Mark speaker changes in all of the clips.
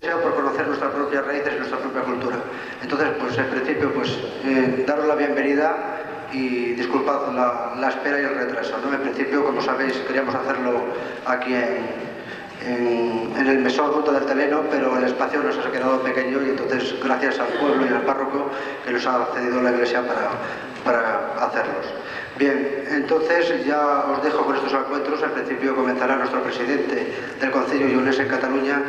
Speaker 1: deseo por conocer nuestras propias raíces y nuestra propia cultura. Entonces, pues en principio, pues daros la bienvenida y disculpad la espera y el retraso, ¿no? En principio, como sabéis, queríamos hacerlo aquí en el mesón Ruta del Teleno, pero el espacio nos ha quedado pequeño y entonces, gracias al pueblo y al párroco que nos ha cedido la iglesia para hacerlos. Bien, entonces ya os dejo con estos encuentros. En principio comenzará nuestro presidente del Concello Lleonés en Cataluña,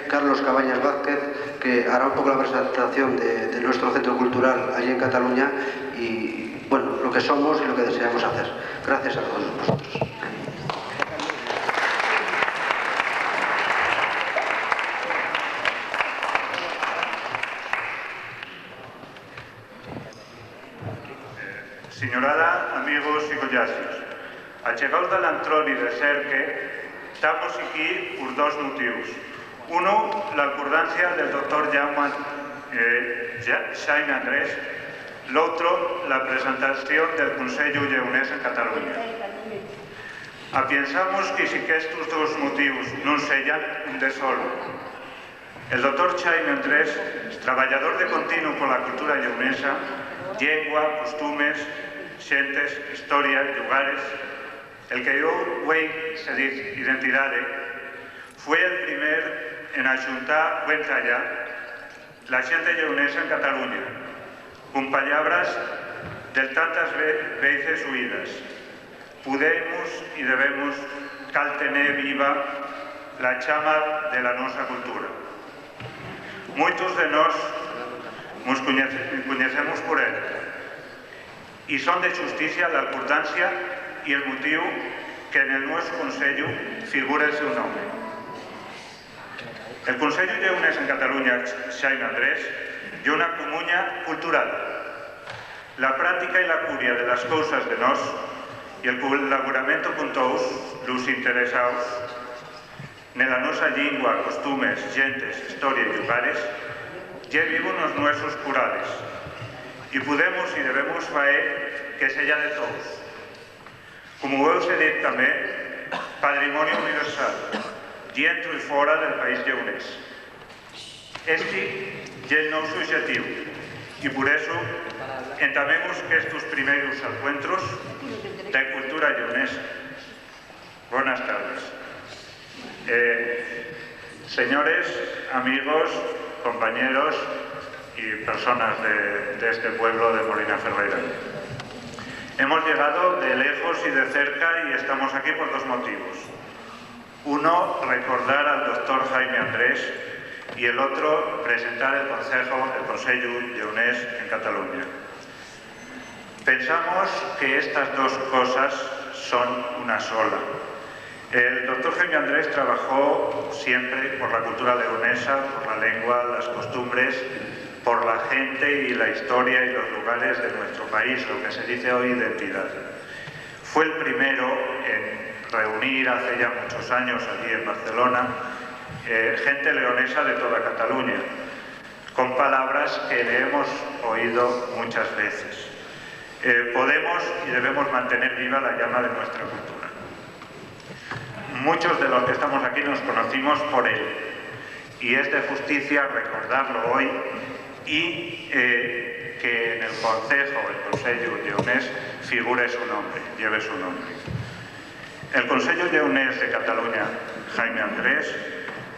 Speaker 1: Carlos Cabañas Vázquez, que hará un poco la presentación de nuestro centro cultural allí en Cataluña y, bueno, lo que somos y lo que deseamos hacer. Gracias a todos vosotros.
Speaker 2: Senyorada, amigos y collacios, achegaos de l'entroni de Cerque, estamos aquí por dos motivos. Uno, la acordancia del doctor Jaime Andrés, l'altro, la presentación del Consello Lleonés en Cataluña. Pensamos que si que estos dos motivos non sellan un de solo. El doctor Jaime Andrés, traballador de continuo con la cultura lleonesa, llengua, costumes, xentes, historia, lugares, el que yo voy a decir identidade, fue el primer en axuntar buen talla la xente lleonesa en Cataluña, con palabras del tantas veces huidas. Podemos y debemos caltener viva la chama de la nosa cultura. Muchos de nos conocemos por él y son de justicia la importancia y el motivo que en el nuestro Consello figura el seu nombre. El Consello Lleonés en Cataluña, Jaime Andrés, y una comuña cultural. La práctica y la curia de las cosas de nos y el colaboramiento con todos los interesados en la nosa lingua, costumes, gentes, historia y lugares ya vivo nos nuestros curales y podemos y debemos faer que sella de todos. Como vos he dit també, patrimonio universal, dentro y fuera del país lleonés. Este ya es el nou subjetivo y por eso entamemos que estos primeros encuentros de cultura lleonesa. Buenas tardes. Señores, amigos, compañeros y personas de este pueblo de Molina Ferreira. Hemos llegado de lejos y de cerca y estamos aquí por dos motivos. Uno, recordar al doctor Jaime Andrés y el otro, presentar el Consello Lleonés en Cataluña. Pensamos que estas dos cosas son una sola. El doctor Jaime Andrés trabajó siempre por la cultura leonesa, por la lengua, las costumbres, por la gente y la historia y los lugares de nuestro país, lo que se dice hoy identidad. Fue el primero en reunir hace ya muchos años allí en Barcelona gente leonesa de toda Cataluña, con palabras que le hemos oído muchas veces. Podemos y debemos mantener viva la llama de nuestra cultura. Muchos de los que estamos aquí nos conocimos por él y es de justicia recordarlo hoy y que en el Consello Lleonés figure su nombre, lleve su nombre. El Consello Lleonés de Cataluña, Jaime Andrés,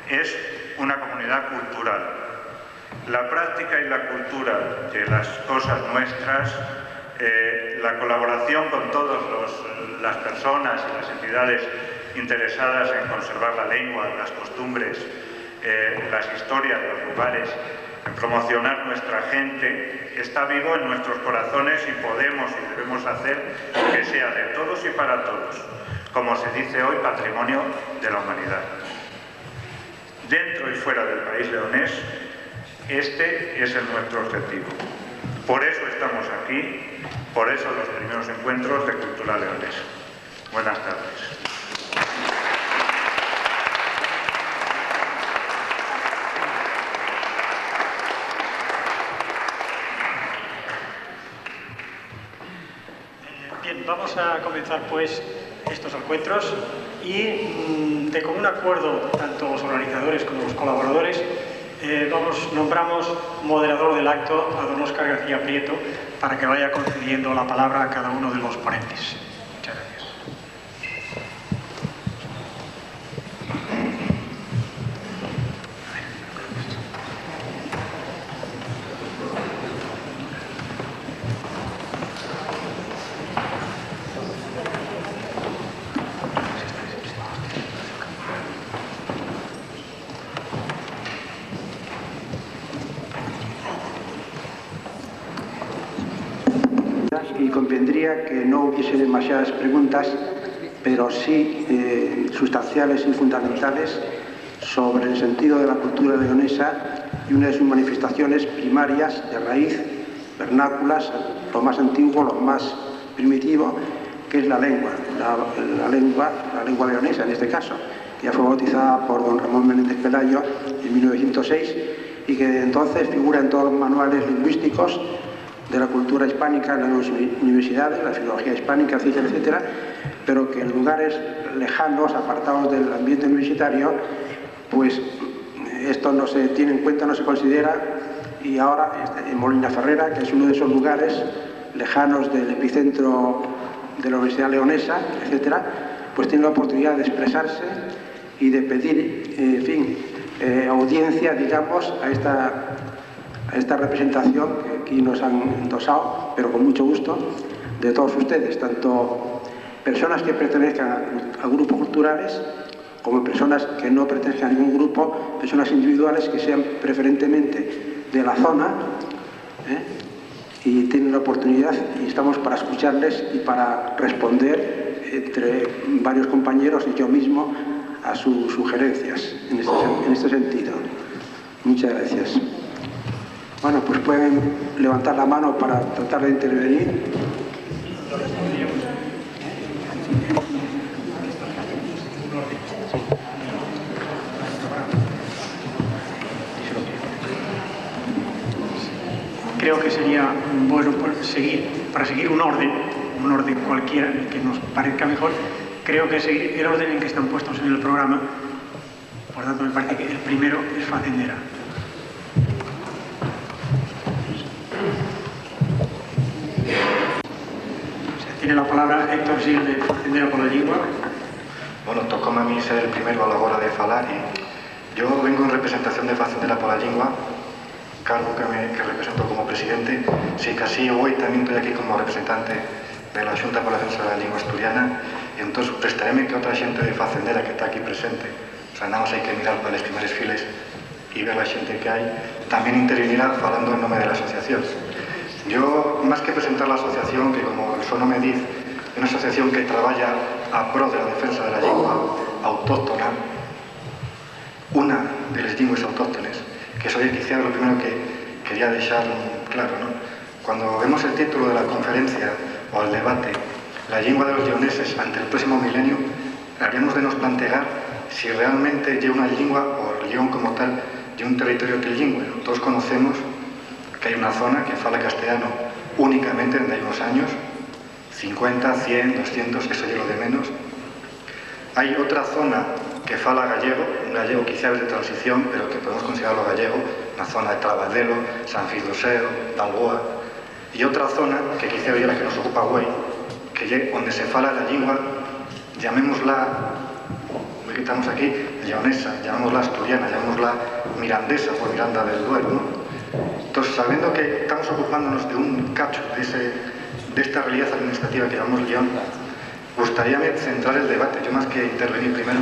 Speaker 2: es una comunidad cultural. La práctica y la cultura de las cosas nuestras, la colaboración con todas las personas y las entidades interesadas en conservar la lengua, las costumbres, las historias, los lugares, en promocionar nuestra gente, está vivo en nuestros corazones y podemos y debemos hacer que sea de todos y para todos, como se dice hoy, patrimonio de la humanidad. Dentro y fuera del país leonés, este es nuestro objetivo. Por eso estamos aquí, por eso los primeros encuentros de cultura leonesa. Buenas tardes.
Speaker 3: Bien, vamos a comenzar pues estos encuentros y de común acuerdo, tanto los organizadores como los colaboradores, nombramos moderador del acto a don Óscar García Prieto para que vaya concediendo la palabra a cada uno de los ponentes. Muchas gracias.
Speaker 4: Y convendría que no hubiese demasiadas preguntas, pero sí sustanciales y fundamentales sobre el sentido de la cultura leonesa y una de sus manifestaciones primarias de raíz, vernáculas, lo más antiguo, lo más primitivo, que es la lengua, la lengua leonesa en este caso, que ya fue bautizada por don Ramón Menéndez Pelayo en 1906 y que desde entonces figura en todos los manuales lingüísticos de la cultura hispánica en las universidades, la filología hispánica, etcétera, etcétera, pero que en lugares lejanos, apartados del ambiente universitario, pues esto no se tiene en cuenta, no se considera, y ahora en Molinaferrera, que es uno de esos lugares lejanos del epicentro de la Universidad Leonesa, etcétera, pues tiene la oportunidad de expresarse y de pedir, en fin, audiencia, digamos, a esta representación que aquí nos han endosado, pero con mucho gusto, de todos ustedes, tanto personas que pertenezcan a grupos culturales como personas que no pertenezcan a ningún grupo, personas individuales que sean preferentemente de la zona, y tienen la oportunidad y estamos para escucharles y para responder entre varios compañeros y yo mismo a sus sugerencias en este sentido. Muchas gracias. Bueno, pues pueden levantar la mano para tratar de intervenir.
Speaker 3: Creo que sería bueno para seguir un orden cualquiera que nos parezca mejor, creo que seguir el orden en que están puestos en el programa. Por tanto, me parece que el primero es Facendera. Tiene la palabra Héctor Gil de Facendera pola Llingua.
Speaker 5: Bueno, tocóme a mí ser el primero a la hora de falar y yo vengo en representación de Facendera pola Llingua, cargo que represento como presidente. Si casi hoy también estoy aquí como representante de la Xunta por la Defensa de la Lingua Asturiana y entonces prestaréme que otra xente de Facendera que está aquí presente, o sea, nada más hay que mirar para las primeras files y ver la xente que hay, también intervenirá falando en nombre de la asociación. Yo, más que presentar la asociación, que como el su nome diz, é unha asociación que traballa a pro de la defensa de la lingua autóctona, una de las linguas autóctones, que eso quizá lo primero que quería dejar claro, ¿no? Cuando vemos el título de la conferencia o el debate, la lengua de los leoneses ante el próximo milenio, habríamos de nos plantear si realmente lleva una lengua o el León como tal lleva un territorio trilingüe, ¿no? Todos conocemos que hay una zona que fala castellano únicamente desde unos años, 50, 100, 200, eso es lo de menos. Hay otra zona que fala gallego, un gallego quizá de transición, pero que podemos considerarlo gallego, la zona de Trabadelo, San Fidoseo, Dalboa, y otra zona que quizá hoy es la que nos ocupa hoy, que es donde se fala la lengua, llamémosla, hoy que estamos aquí, leonesa, llamémosla asturiana, llamémosla mirandesa por Miranda del Duero, ¿no? Entonces, sabiendo que estamos ocupándonos de un cacho de esta realidad administrativa que llamamos León, gustaríame centrar el debate, yo más que intervenir primero,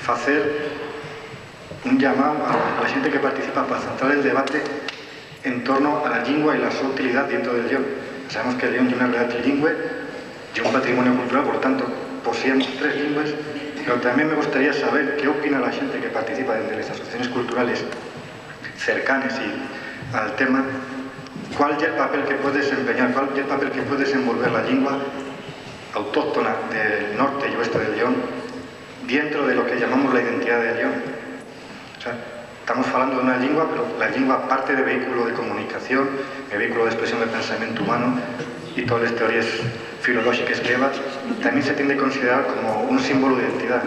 Speaker 5: hacer un llamado a la gente que participa para centrar el debate en torno a la lengua y la su utilidad dentro del León. Sabemos que el León tiene una realidad trilingüe y un patrimonio cultural, por tanto, poseemos 3 lenguas, pero también me gustaría saber qué opina la gente que participa de las asociaciones culturales cercanas al tema, cuál es el papel que puede desempeñar, cuál es el papel que puede desenvolver la lengua autóctona del norte y oeste del León dentro de lo que llamamos la identidad del León. O sea, estamos hablando de una lengua, pero la lengua parte de vehículo de comunicación, de vehículo de expresión del pensamiento humano y todas las teorías filológicas grievas, también se tiende a considerar como un símbolo de identidad.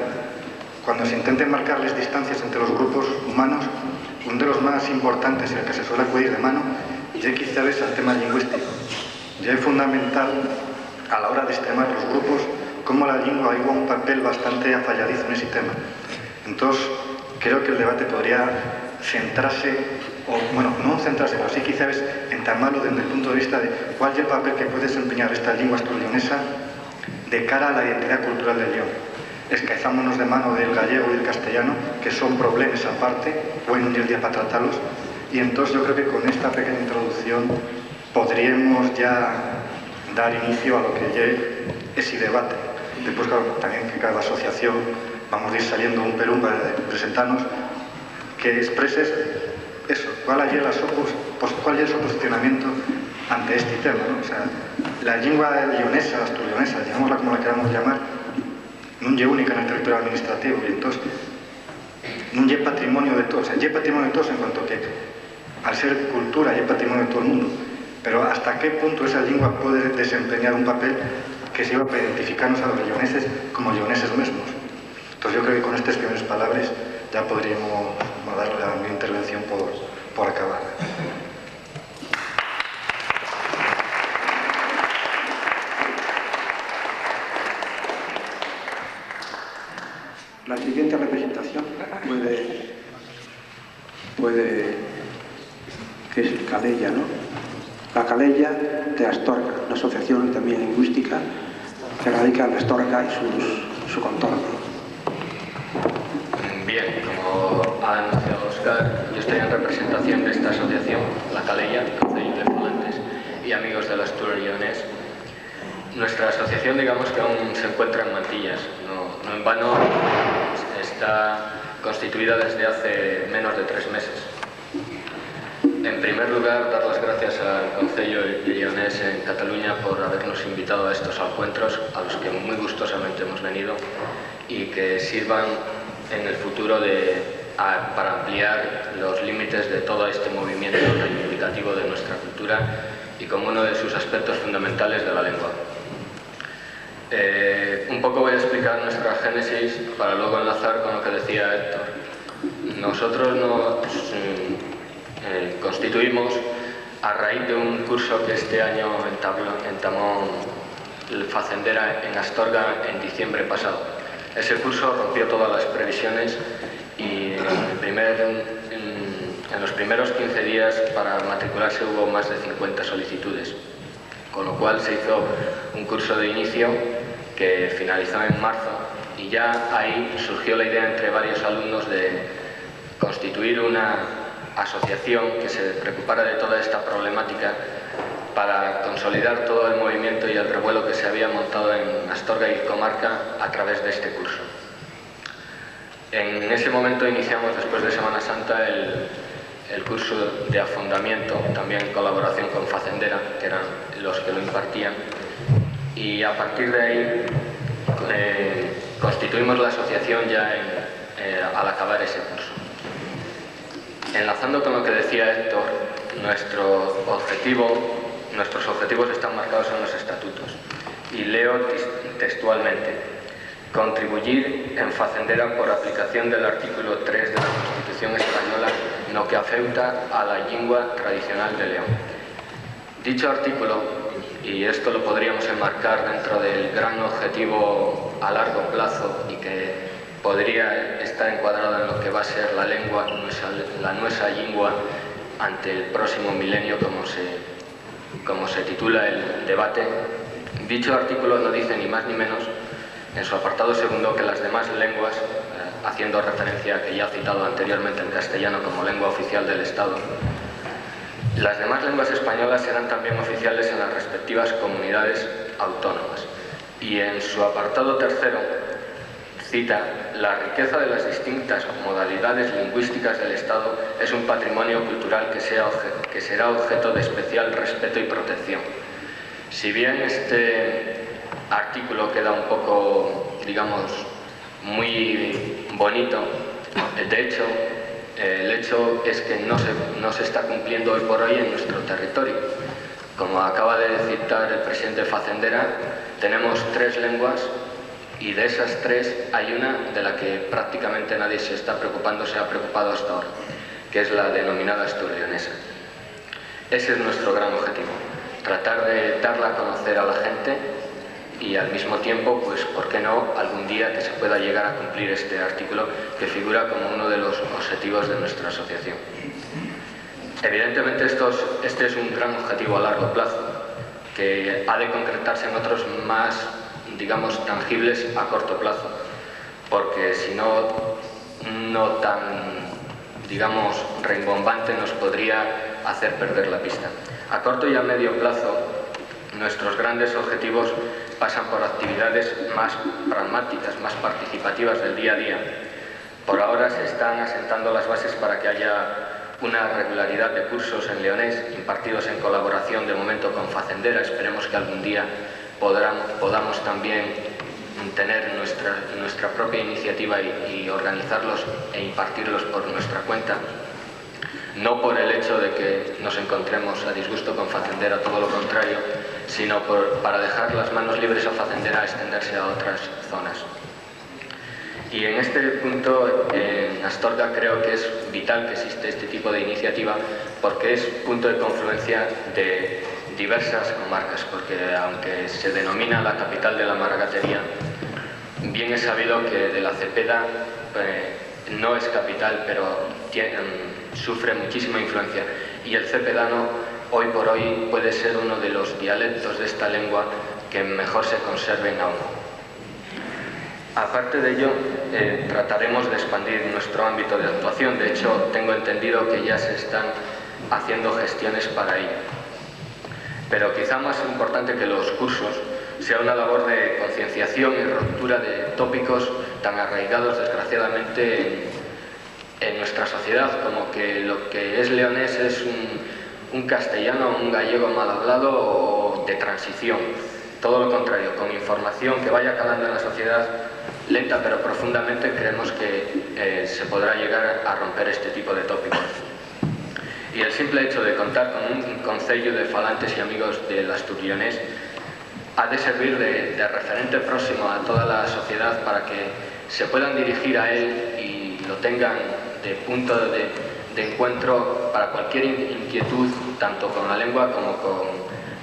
Speaker 5: Cuando se intenten marcar las distancias entre los grupos humanos, uno de los más importantes y el que se suele acudir de mano, ya quizá es el tema lingüístico. Ya es fundamental a la hora de extremar los grupos cómo la lengua juega un papel bastante afalladizo en ese tema. Entonces, creo que el debate podría centrarse, o bueno, no centrarse, pero sí quizá es entamarlo desde el punto de vista de cuál es el papel que puede desempeñar esta lengua asturleonesa de cara a la identidad cultural del León. Escaizámonos de mano del gallego y del castellano, que son problemas aparte, bueno, un día para tratarlos, y entonces yo creo que con esta pequeña introducción podríamos ya dar inicio a lo que ya es ese debate. Después, claro, también que cada asociación vamos a ir saliendo un pelún para presentarnos, que expreses eso, cuál es su posicionamiento ante este tema, ¿no? O sea, la lengua leonesa, asturleonesa, llamémosla como la queramos llamar, no es única en el territorio administrativo, y entonces no es patrimonio de todos, o sea, es patrimonio de todos en cuanto que al ser cultura es patrimonio de todo el mundo, pero hasta qué punto esa lengua puede desempeñar un papel que sirva para identificarnos a los leoneses como leoneses mismos. Entonces yo creo que con estas primeras palabras ya podríamos dar la mi intervención por acabar.
Speaker 4: La siguiente representación puede que es Calella, ¿no? La Calella de Astorga, una asociación también lingüística que radica en Astorga y su contorno.
Speaker 6: Bien, como ha anunciado Óscar, yo estoy en representación de esta asociación, la Calella, Concello de Falantes y Amigos del Astur Leonés. Nuestra asociación, digamos que aún se encuentra en mantillas, no en vano está constituida desde hace menos de 3 meses. En primer lugar, dar las gracias al Concello Leonés en Cataluña por habernos invitado a estos encuentros, a los que muy gustosamente hemos venido, y que sirvan en el futuro para ampliar los límites de todo este movimiento reivindicativo de nuestra cultura y como uno de sus aspectos fundamentales de la lengua. Un poco voy a explicar nuestra génesis para luego enlazar con lo que decía Héctor. Nosotros nos constituimos a raíz de un curso que este año entamó el Facendera en Astorga en diciembre pasado. Ese curso rompió todas las previsiones y en los primeros 15 días para matricularse hubo más de 50 solicitudes, con lo cual se hizo un curso de inicio que finalizó en marzo y ya ahí surgió la idea entre varios alumnos de constituir una asociación que se preocupara de toda esta problemática para consolidar todo el movimiento y el revuelo que se había montado en Astorga y comarca a través de este curso. En ese momento iniciamos, después de Semana Santa, el curso de afondamiento, también en colaboración con Facendera, que eran los que lo impartían, y a partir de ahí constituimos la asociación ya al acabar ese curso. Enlazando con lo que decía Héctor, nuestros objetivos están marcados en los estatutos, y leo textualmente: contribuir en Facendera por aplicación del artículo 3 de la Constitución Española no que afecta a la lengua tradicional de León. Dicho artículo, y esto lo podríamos enmarcar dentro del gran objetivo a largo plazo y que podría estar encuadrado en lo que va a ser la lengua, la nuestra lengua ante el próximo milenio, como se titula el debate. Dicho artículo no dice ni más ni menos, en su apartado segundo, que las demás lenguas, haciendo referencia a que ya ha citado anteriormente el castellano como lengua oficial del Estado, las demás lenguas españolas serán también oficiales en las respectivas comunidades autónomas. Y en su apartado tercero cita: la riqueza de las distintas modalidades lingüísticas del Estado es un patrimonio cultural que será objeto de especial respeto y protección. Si bien este artículo queda un poco, digamos, muy bonito, de hecho, el hecho es que no se está cumpliendo hoy por hoy en nuestro territorio. Como acaba de citar el presidente Facendera, tenemos 3 lenguas y de esas 3 hay una de la que prácticamente nadie se está preocupando, se ha preocupado hasta ahora, que es la denominada astur-leonesa. Ese es nuestro gran objetivo, tratar de darla a conocer a la gente y al mismo tiempo, pues, ¿por qué no?, algún día que se pueda llegar a cumplir este artículo que figura como uno de los objetivos de nuestra asociación. Evidentemente este es un gran objetivo a largo plazo, que ha de concretarse en otros más, digamos, tangibles a corto plazo, porque si no tan, digamos, rimbombante nos podría hacer perder la pista. A corto y a medio plazo, nuestros grandes objetivos pasan por actividades más pragmáticas, más participativas del día a día. Por ahora se están asentando las bases para que haya una regularidad de cursos en leonés impartidos en colaboración de momento con Facendera. Esperemos que algún día podamos también tener nuestra propia iniciativa y organizarlos e impartirlos por nuestra cuenta. No por el hecho de que nos encontremos a disgusto con Facendera, todo lo contrario, sino para dejar las manos libres a Facendera a extenderse a otras zonas. Y en este punto, en Astorga creo que es vital que existe este tipo de iniciativa, porque es punto de confluencia de diversas comarcas, porque aunque se denomina la capital de la maragatería, bien es sabido que de la Cepeda no es capital, pero sufre muchísima influencia, y el cepedano hoy por hoy puede ser uno de los dialectos de esta lengua que mejor se conserven aún. Aparte de ello, trataremos de expandir nuestro ámbito de actuación. De hecho, tengo entendido que ya se están haciendo gestiones para ello. Pero quizá más importante que los cursos sea una labor de concienciación y ruptura de tópicos tan arraigados, desgraciadamente, en nuestra sociedad, como que lo que es leonés es un castellano, un gallego mal hablado o de transición. Todo lo contrario, con información que vaya calando en la sociedad, lenta pero profundamente, creemos que se podrá llegar a romper este tipo de tópicos. Y el simple hecho de contar con un concello de falantes y amigos del astur-leonés ha de servir de referente próximo a toda la sociedad para que se puedan dirigir a él y lo tengan de punto de encuentro para cualquier inquietud, tanto con la lengua como con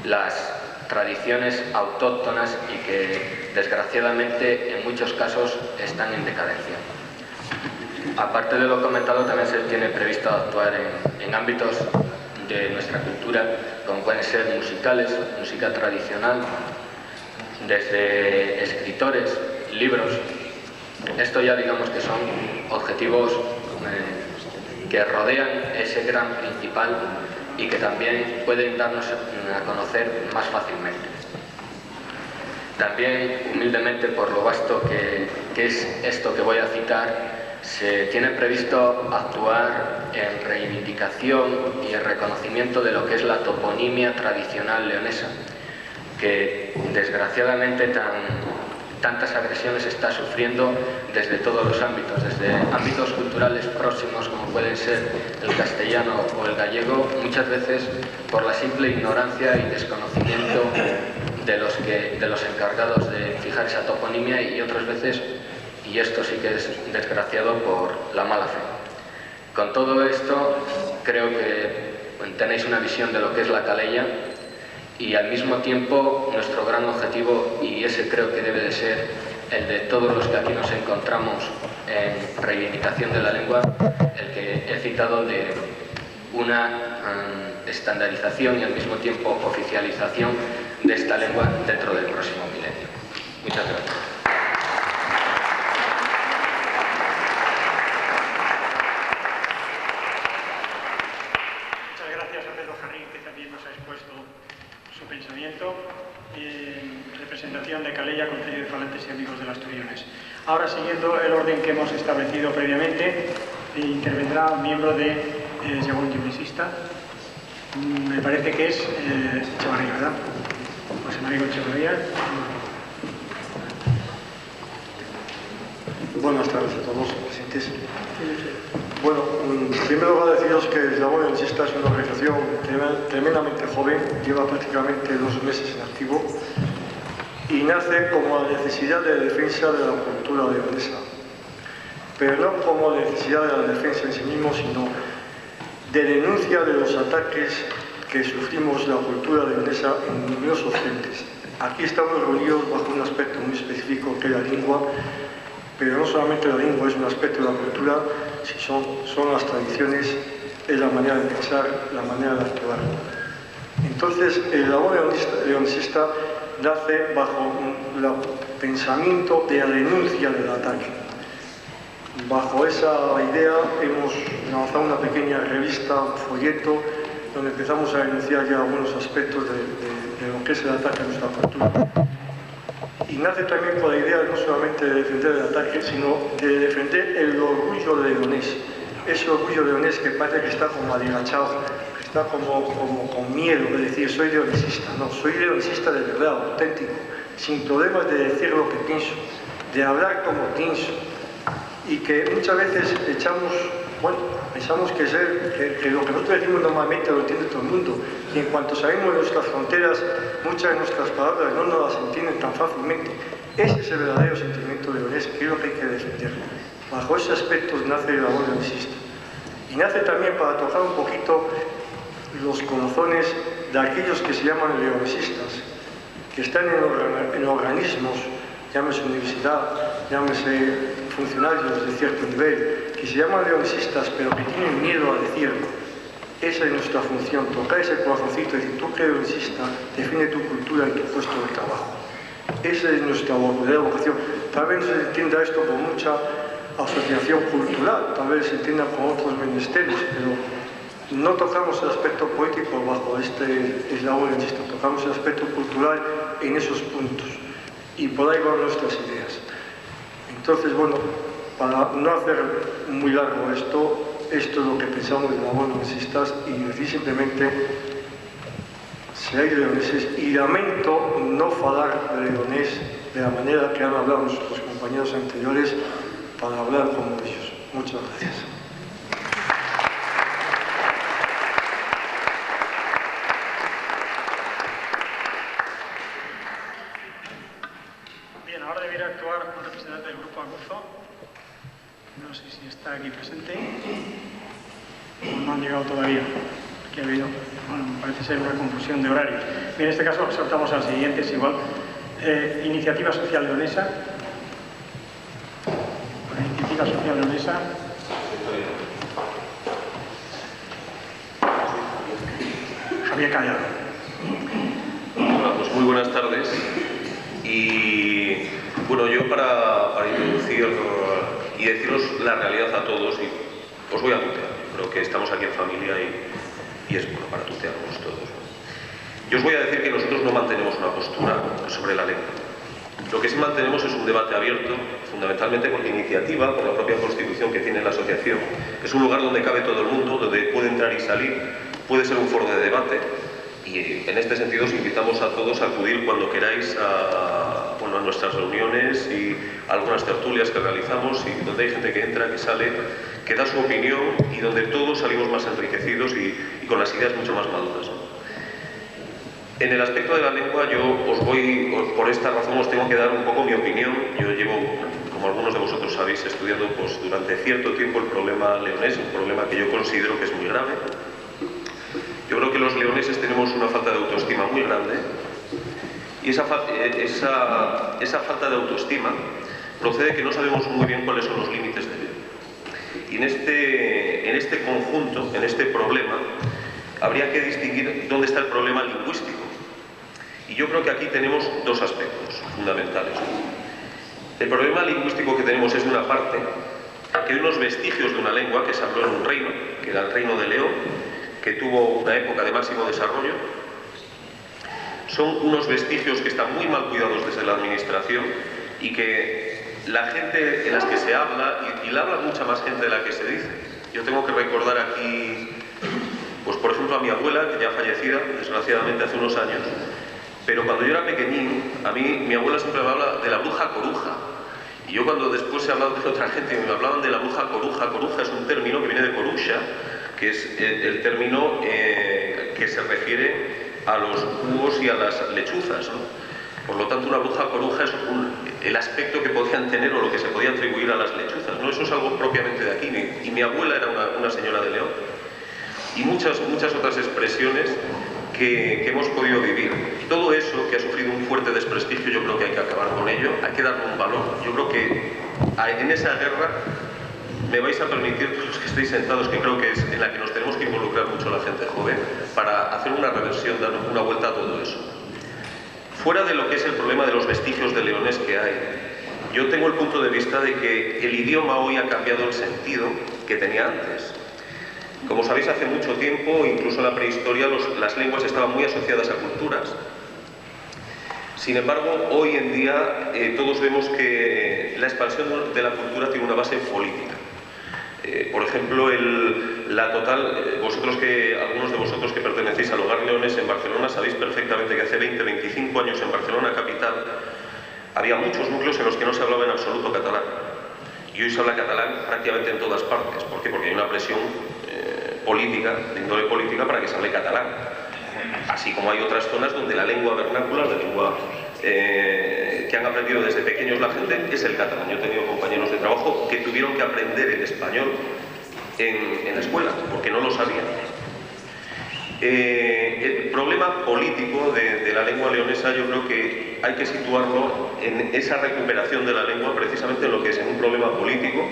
Speaker 6: las tradiciones autóctonas y que desgraciadamente en muchos casos están en decadencia. Aparte de lo comentado, también se tiene previsto actuar en ámbitos de nuestra cultura, como pueden ser musicales, música tradicional, desde escritores, libros. Esto ya digamos que son objetivos que rodean ese gran principal y que también pueden darnos a conocer más fácilmente. También, humildemente, por lo vasto que es esto que voy a citar, se tiene previsto actuar en reivindicación y en reconocimiento de lo que es la toponimia tradicional leonesa, que desgraciadamente tantas agresiones está sufriendo desde todos los ámbitos, desde ámbitos culturales próximos como pueden ser el castellano o el gallego, muchas veces por la simple ignorancia y desconocimiento de los encargados de fijar esa toponimia, y otras veces, y esto sí que es desgraciado, por la mala fe. Con todo esto creo que tenéis una visión de lo que es la calella, y al mismo tiempo nuestro gran objetivo, y ese creo que debe de ser el de todos los que aquí nos encontramos en reivindicación de la lengua, el que he citado de una estandarización y al mismo tiempo oficialización de esta lengua dentro del próximo milenio. Muchas gracias.
Speaker 3: Representación de Calella, Concello de Falantes y Amigos del Astur-leonés. Ahora, siguiendo el orden que hemos establecido previamente, intervendrá un miembro de Llegón Yunisista. Me parece que es Echevarría, ¿verdad? Pues el amigo Echevarría.
Speaker 7: Buenas tardes a todos los presentes. Bueno, primero voy a deciros que el Eslabón Leonesista es una organización tremendamente joven, lleva prácticamente 2 meses en activo y nace como la necesidad de defensa de la cultura leonesa, pero no como necesidad de la defensa en sí mismo, sino de denuncia de los ataques que sufrimos la cultura leonesa en numerosos frentes. Aquí estamos reunidos bajo un aspecto muy específico que es la lengua, pero no solamente la lengua es un aspecto de la cultura, sino son las tradiciones, es la manera de pensar, la manera de actuar. Entonces, el labor leonesista nace bajo el pensamiento de la denuncia del ataque. Bajo esa idea hemos lanzado una pequeña revista, un folleto, donde empezamos a denunciar ya algunos aspectos de lo que es el ataque a nuestra cultura. Y nace también con la idea no solamente de defender el ataque, sino de defender el orgullo leonés. Ese orgullo leonés que parece que está como adigachado, que está como con miedo de decir soy leonesista. No, soy leonesista de verdad, auténtico, sin problemas de decir lo que pienso, de hablar como pienso. Y que muchas veces pensamos que lo que nosotros decimos normalmente lo entiende todo el mundo, y en cuanto salimos de nuestras fronteras, muchas de nuestras palabras no nos las entienden tan fácilmente. Ese es el verdadero sentimiento leonés, que es lo que hay que defender. Bajo ese aspecto nace el labor leonesista. Y nace también para tocar un poquito los corazones de aquellos que se llaman leonesistas, que están en organismos, llámese universidad, llámese funcionarios de cierto nivel, que se llaman leonesistas, pero que tienen miedo a decirlo. Esa es nuestra función, tocar ese corazoncito y decir, tú que eres leonesista, define tu cultura en tu puesto de trabajo. Esa es nuestra verdadera vocación. Tal vez no se entienda esto con mucha asociación cultural, tal vez se entienda con otros menesteres, pero no tocamos el aspecto político bajo este eslabón leonesista, tocamos el aspecto cultural en esos puntos. Y por ahí van nuestras ideas. Entonces, bueno, para no hacer muy largo esto es lo que pensamos de labor leonesistas y decir simplemente seáis leoneses y lamento no falar de leonés de la manera que han hablado nuestros compañeros anteriores para hablar como ellos. Muchas gracias.
Speaker 3: Ahora debiera actuar un representante del Grupo Aguzo. No sé si está aquí presente. No han llegado todavía. Aquí ha habido, me parece ser una confusión de horarios. En este caso saltamos al siguiente, es igual. Iniciativa Social Leonesa. Iniciativa Social Leonesa. Javier Callado.
Speaker 8: Hola, pues muy buenas tardes. Y bueno, yo para introducir y deciros la realidad a todos, y os voy a tutear. Creo que estamos aquí en familia y es bueno para tutearnos todos. Yo os voy a decir que nosotros no mantenemos una postura sobre la lengua. Lo que sí mantenemos es un debate abierto, fundamentalmente porque iniciativa, por la propia constitución que tiene la asociación, es un lugar donde cabe todo el mundo, donde puede entrar y salir, puede ser un foro de debate. Y en este sentido os invitamos a todos a acudir cuando queráis a nuestras reuniones y a algunas tertulias que realizamos, y donde hay gente que entra, que sale, que da su opinión y donde todos salimos más enriquecidos y con las ideas mucho más maduras. En el aspecto de la lengua, por esta razón os tengo que dar un poco mi opinión. Yo llevo, como algunos de vosotros sabéis, estudiando durante cierto tiempo el problema leonés, un problema que yo considero que es muy grave. Yo creo que los leoneses tenemos una falta de autoestima muy grande, y esa falta de autoestima procede de que no sabemos muy bien cuáles son los límites de vida. Y en este conjunto, en este problema, habría que distinguir dónde está el problema lingüístico. Y yo creo que aquí tenemos dos aspectos fundamentales. El problema lingüístico que tenemos es, de una parte, que hay unos vestigios de una lengua que se habló en un reino, que era el reino de León, que tuvo una época de máximo desarrollo. Son unos vestigios que están muy mal cuidados desde la administración y que la gente en las que se habla, y la habla mucha más gente de la que se dice. Yo tengo que recordar aquí, pues por ejemplo, a mi abuela, que ya fallecida, desgraciadamente hace unos años, pero cuando yo era pequeñín, a mí mi abuela siempre me habla de la bruja coruja. Y yo cuando después he hablado de otra gente, me hablaban de la bruja coruja. Coruja es un término que viene de corusha, que es el término que se refiere a los búhos y a las lechuzas, ¿no? Por lo tanto, una bruja coruja es el aspecto que podían tener o lo que se podía atribuir a las lechuzas, ¿no? Eso es algo propiamente de aquí. Y mi abuela era una señora de León. Y muchas otras expresiones que hemos podido vivir. Todo eso que ha sufrido un fuerte desprestigio, yo creo que hay que acabar con ello, hay que darle un valor. Yo creo que en esa guerra, me vais a permitir, los que estéis sentados, que creo que es en la que nos tenemos que involucrar mucho la gente joven, para hacer una reversión, dar una vuelta a todo eso. Fuera de lo que es el problema de los vestigios de leones que hay, yo tengo el punto de vista de que el idioma hoy ha cambiado el sentido que tenía antes. Como sabéis, hace mucho tiempo, incluso en la prehistoria, las lenguas estaban muy asociadas a culturas. Sin embargo, hoy en día todos vemos que la expansión de la cultura tiene una base política. Por ejemplo, algunos de vosotros que pertenecéis al Hogar Leones en Barcelona sabéis perfectamente que hace 25 años en Barcelona capital había muchos núcleos en los que no se hablaba en absoluto catalán. Y hoy se habla catalán prácticamente en todas partes. ¿Por qué? Porque hay una presión política, de índole política, para que se hable catalán. Así como hay otras zonas donde la lengua vernácula, la lengua que han aprendido desde pequeños la gente, es el catalán. Yo he tenido compañeros de trabajo que tuvieron que aprender el español en la escuela, porque no lo sabían. El problema político de la lengua leonesa, yo creo que hay que situarlo en esa recuperación de la lengua, precisamente en lo que es en un problema político,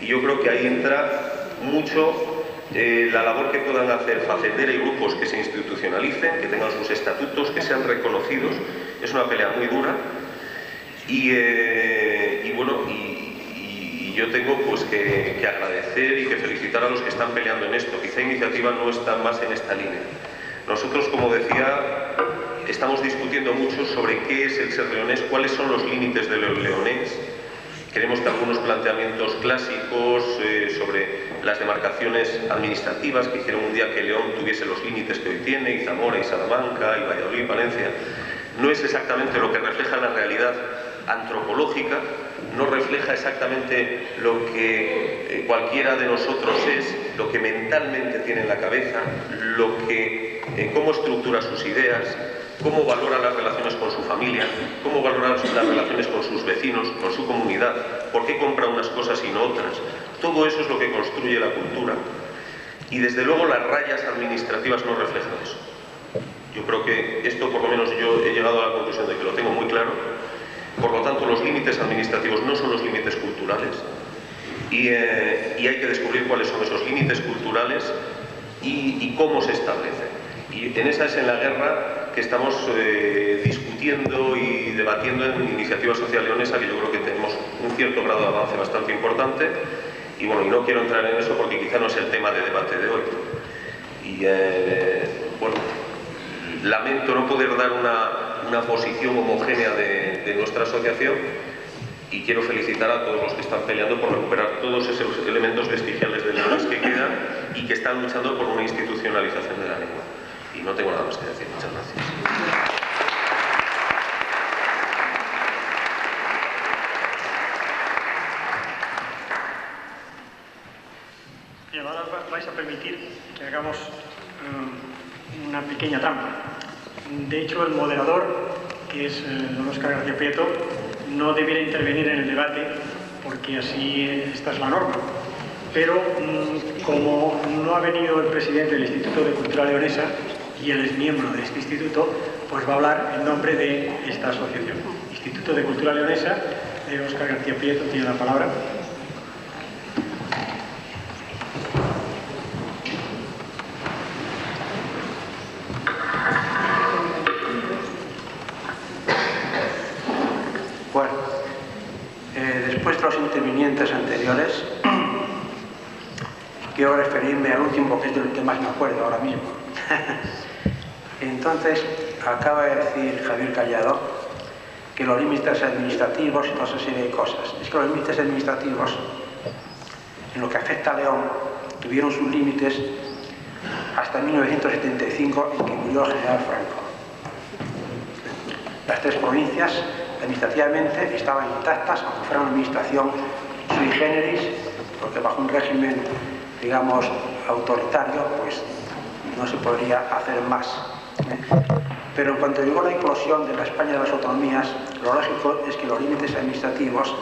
Speaker 8: y yo creo que ahí entra mucho la labor que puedan hacer Facendera y grupos que se institucionalicen, que tengan sus estatutos, que sean reconocidos. Es una pelea muy dura y yo tengo pues que agradecer y que felicitar a los que están peleando en esto. Quizá Iniciativa no está más en esta línea. Nosotros, como decía, estamos discutiendo mucho sobre qué es el ser leonés, cuáles son los límites del leonés. Queremos que algunos planteamientos clásicos sobre las demarcaciones administrativas que hicieron un día que León tuviese los límites que hoy tiene, y Zamora, y Salamanca, y Valladolid, y Valencia, no es exactamente lo que refleja la realidad antropológica, no refleja exactamente lo que cualquiera de nosotros es, lo que mentalmente tiene en la cabeza, cómo estructura sus ideas, cómo valora las relaciones con su familia, cómo valora las relaciones con sus vecinos, con su comunidad, por qué compra unas cosas y no otras. Todo eso es lo que construye la cultura. Y desde luego las rayas administrativas no reflejan eso. Yo creo que esto, por lo menos yo he llegado a la conclusión de que lo tengo muy claro. Por lo tanto, los límites administrativos no son los límites culturales. Y hay que descubrir cuáles son esos límites culturales y cómo se establecen. Y en esa es en la guerra que estamos discutiendo y debatiendo en Iniciativa Social Leonesa, que yo creo que tenemos un cierto grado de avance bastante importante. Y bueno, y no quiero entrar en eso porque quizá no es el tema de debate de hoy. Y bueno, lamento no poder dar una posición homogénea de nuestra asociación, y quiero felicitar a todos los que están peleando por recuperar todos esos elementos vestigiales de leones que quedan y que están luchando por una institucionalización de la lengua. Y no tengo nada más que decir. Muchas gracias.
Speaker 3: Y ahora vais a permitir que hagamos una pequeña trampa. De hecho, el moderador, que es don Óscar García Prieto, no debiera intervenir en el debate porque así esta es la norma. Pero como no ha venido el presidente del Instituto de Cultura Leonesa y él es miembro de este instituto, pues va a hablar en nombre de esta asociación. Instituto de Cultura Leonesa, Óscar García Prieto tiene la palabra.
Speaker 4: Bueno, después de los intervinientes anteriores, quiero referirme al último, que es de lo que más me acuerdo ahora mismo. Entonces, acaba de decir Javier Callado que los límites administrativos y toda esa serie de cosas. Es que los límites administrativos, en lo que afecta a León, tuvieron sus límites hasta 1975, en que murió el general Franco. Las tres provincias administrativamente estaban intactas, aunque fuera una administración sui generis, porque bajo un régimen, digamos, autoritario, pues no se podría hacer más. Pero en cuanto llegó la implosión de la España de las autonomías, lo lógico es que los límites administrativos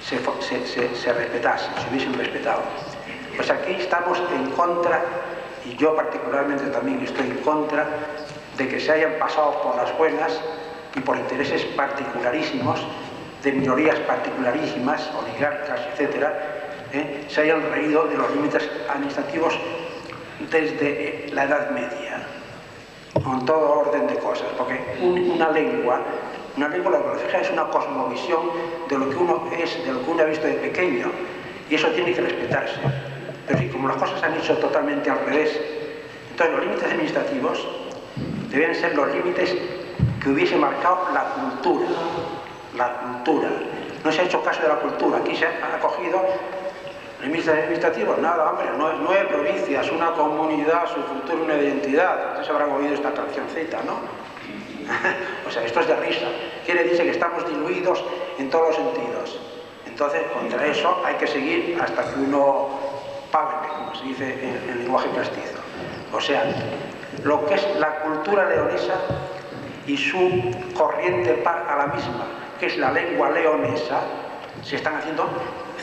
Speaker 4: se respetasen, se hubiesen respetado. Pues aquí estamos en contra, y yo particularmente también estoy en contra, de que se hayan pasado por las buenas y por intereses particularísimos, de minorías particularísimas, oligárquicas, etc., se hayan reído de los límites administrativos desde la Edad Media, con todo orden de cosas, porque una lengua, lo que refleja es una cosmovisión de lo que uno es, de lo que uno ha visto de pequeño, y eso tiene que respetarse. Pero sí, como las cosas se han hecho totalmente al revés, entonces los límites administrativos deben ser los límites que hubiese marcado la cultura. No se ha hecho caso de la cultura, aquí se ha cogido límites administrativos, nada, hombre, 9 provincias, una comunidad, su cultura, una identidad. Ustedes habrán oído esta cancioncita, ¿no? O sea, esto es de risa. Quiere decir que estamos diluidos en todos los sentidos. Entonces, contra eso hay que seguir hasta que uno pague, como se dice en el lenguaje castizo. O sea, lo que es la cultura leonesa y su corriente par a la misma, que es la lengua leonesa, se están haciendo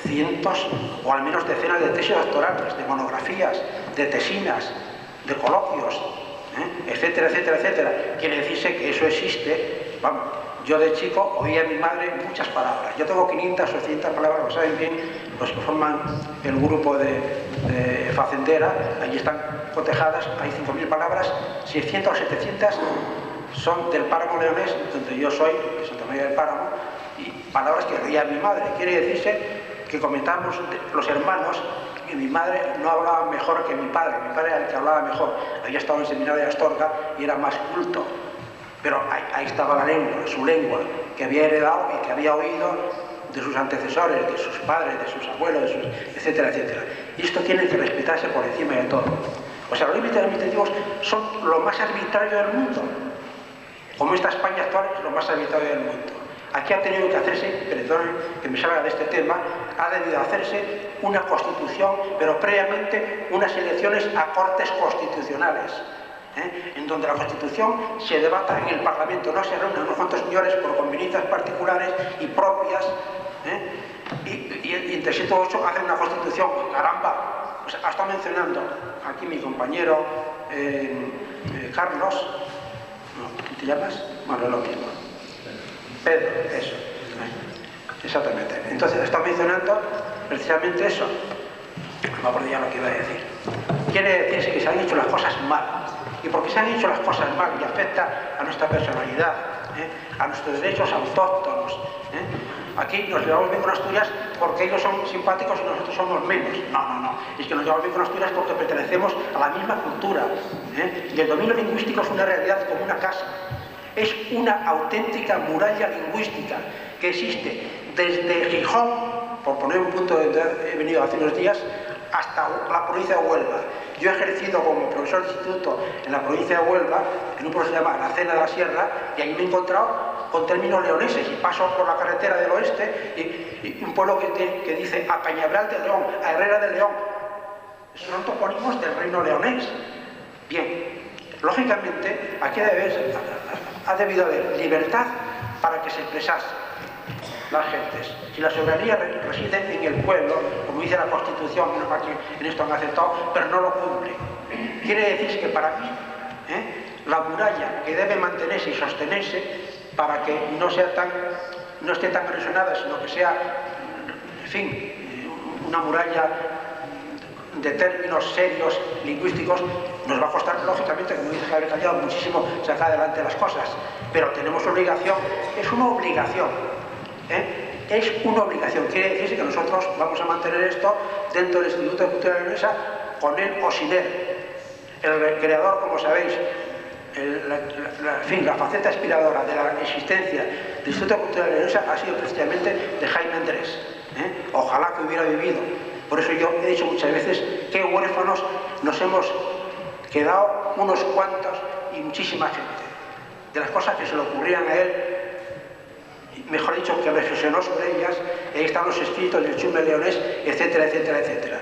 Speaker 4: cientos o al menos decenas de tesis doctorales, de monografías, de tesinas, de coloquios, etcétera, etcétera, etcétera. Quiere decirse que eso existe. Vamos, yo de chico oía a mi madre muchas palabras. Yo tengo 500 o 600 palabras, lo saben bien los que forman el grupo de Facendera, allí están cotejadas, hay 5.000 palabras, 600 o 700 son del páramo leonés, donde yo soy, de Santa María del Páramo, y palabras que oía mi madre. Quiere decirse que comentamos los hermanos que mi madre no hablaba mejor que mi padre era el que hablaba mejor, había estado en el seminario de Astorga y era más culto, pero ahí estaba la lengua, su lengua, que había heredado y que había oído de sus antecesores, de sus padres, de sus abuelos, etcétera, etcétera. Y esto tiene que respetarse por encima de todo. O sea, los límites administrativos son lo más arbitrario del mundo, como esta España actual es lo más arbitrario del mundo. Aquí ha tenido que hacerse, perdón que me salga de este tema, ha debido hacerse una constitución, pero previamente unas elecciones a cortes constitucionales, en donde la constitución se debata en el Parlamento, no se reúnen unos cuantos señores por conveniencias particulares y propias, y entre 7 u 8 hacen una constitución, caramba. O sea, ha estado mencionando aquí mi compañero Carlos, ¿qué te llamas? Bueno, es lo mismo. Pedro, eso. Exactamente. Entonces está mencionando precisamente eso. No me acuerdo ya lo que iba a decir. Quiere decirse que se han hecho las cosas mal. Y porque se han hecho las cosas mal y afecta a nuestra personalidad, a nuestros derechos autóctonos. Aquí nos llevamos bien con Asturias porque ellos son simpáticos y nosotros somos menos. No. Es que nos llevamos bien con Asturias porque pertenecemos a la misma cultura. Y el dominio lingüístico es una realidad como una casa. Es una auténtica muralla lingüística que existe desde Gijón, por poner un punto de donde he venido hace unos días, hasta la provincia de Huelva. Yo he ejercido como profesor de instituto en la provincia de Huelva, en un pueblo que se llama Aracena de la Sierra, y ahí me he encontrado con términos leoneses, y paso por la carretera del oeste, y un pueblo que dice a Cañaveral de León, a Herrera de León. Esos son topónimos del reino leonés. Bien, lógicamente, aquí ha debido haber libertad para que se expresase las gentes. Si la soberanía reside en el pueblo, como dice la Constitución, en esto han aceptado, pero no lo cumple. Quiere decir que para mí, la muralla que debe mantenerse y sostenerse para que no esté tan erosionada, sino que sea, en fin, una muralla de términos serios, lingüísticos, nos va a costar, lógicamente, como dice Javier Callado, muchísimo sacar adelante las cosas, pero tenemos obligación, es una obligación, es una obligación. Quiere decirse que nosotros vamos a mantener esto dentro del Instituto de Cultura Leonesa, con él o sin él. El creador, como sabéis, la faceta inspiradora de la existencia del Instituto de Cultura Leonesa ha sido precisamente de Jaime Andrés. Ojalá que hubiera vivido. Por eso yo he dicho muchas veces que huérfanos nos hemos quedado unos cuantos y muchísima gente. De las cosas que se le ocurrían a él, mejor dicho, que reflexionó sobre ellas, y ahí están los escritos del Chume leonés, etcétera, etcétera, etcétera.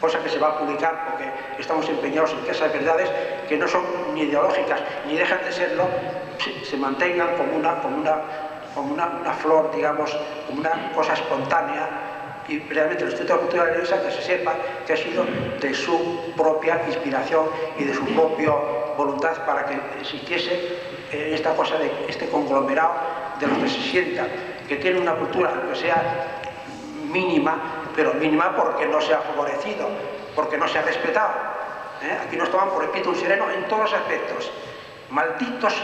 Speaker 4: Cosa que se va a publicar porque estamos empeñados en que esas verdades, que no son ni ideológicas ni dejan de serlo, se mantengan como una flor, digamos, como una cosa espontánea, y realmente el Instituto de Cultura Leonesa, que se sepa que ha sido de su propia inspiración y de su propia voluntad para que existiese esta cosa de este conglomerado de los que se sientan, que tiene una cultura, aunque sea mínima, pero mínima porque no se ha favorecido, porque no se ha respetado. Aquí nos toman por repito un sereno en todos los aspectos. Malditas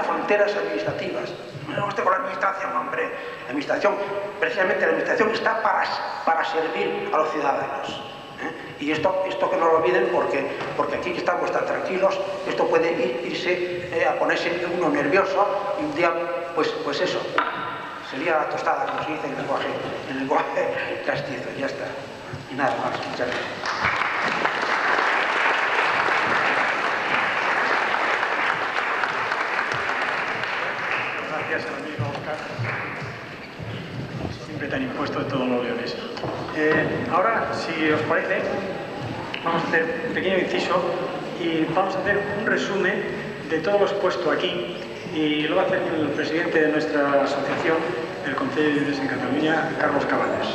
Speaker 4: fronteras administrativas. No esté con la administración, hombre. La administración, precisamente la administración está para servir a los ciudadanos. Y esto que no lo olviden porque aquí estamos tan tranquilos, esto puede irse a ponerse uno nervioso y un día, pues eso, sería la tostada, como se dice en el lenguaje castizo, y ya está. Y nada más, muchas gracias.
Speaker 3: Gracias al amigo Óscar, siempre tan impuesto de todos los leones. Ahora, si os parece, vamos a hacer un pequeño inciso y vamos a hacer un resumen de todo lo expuesto aquí, y lo va a hacer el presidente de nuestra asociación, el Concello de Leones en Cataluña, Carlos Cabañas.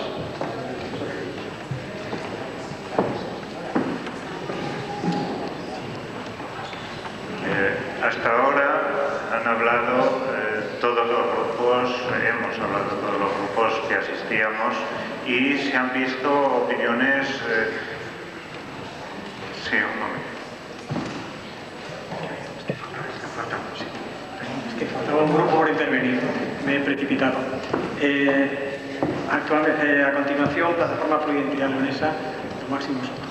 Speaker 2: Hasta ahora han hablado todos los grupos, hemos hablado todos los grupos que asistíamos, y se han visto opiniones... sí, un momento.
Speaker 3: Es que faltaba un grupo por intervenir, me he precipitado. A continuación, Plataforma por Identidad Leonesa, Máximo Soto.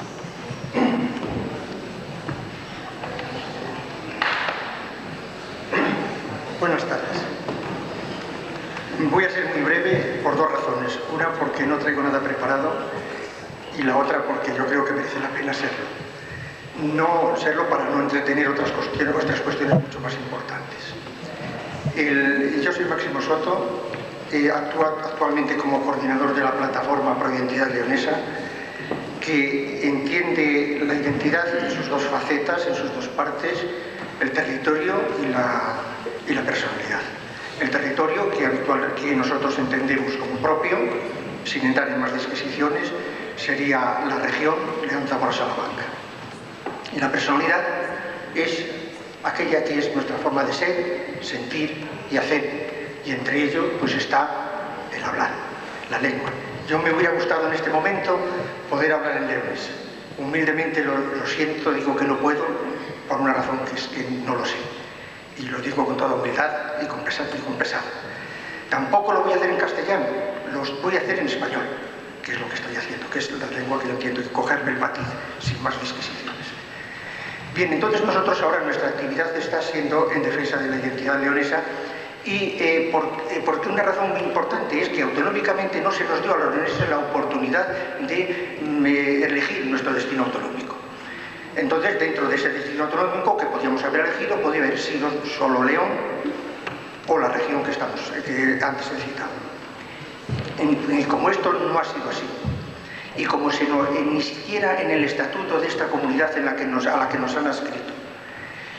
Speaker 9: Buenas tardes. Voy a ser muy breve por dos razones. Una, porque no traigo nada preparado, y la otra, porque yo creo que merece la pena serlo. No serlo para no entretener otras cuestiones mucho más importantes. Yo soy Máximo Soto, actúo actualmente como coordinador de la Plataforma Pro Identidad Leonesa, que entiende la identidad en sus dos facetas, en sus dos partes, el territorio y la personalidad. El territorio que nosotros entendemos como propio, sin entrar en más disquisiciones, sería la región León-Zamora-Salamanca. Y la personalidad es aquella que es nuestra forma de ser, sentir y hacer. Y entre ello pues está el hablar, la lengua. Yo me hubiera gustado en este momento poder hablar en leonés. Humildemente lo siento, digo que no puedo, por una razón que es que no lo sé. Y lo digo con toda humildad y con pesar. Tampoco lo voy a hacer en castellano, lo voy a hacer en español, que es lo que estoy haciendo, que es la lengua que yo entiendo, y cogerme el matiz sin más disquisiciones. Bien, entonces nosotros ahora nuestra actividad está siendo en defensa de la identidad leonesa, y porque una razón muy importante es que autonómicamente no se nos dio a los leoneses la oportunidad de elegir nuestro destino autonómico. Entonces, dentro de ese destino autonómico que podíamos haber elegido, podía haber sido solo León o la región que antes he citado. Y como esto no ha sido así, y como ni siquiera en el estatuto de esta comunidad a la que nos han adscrito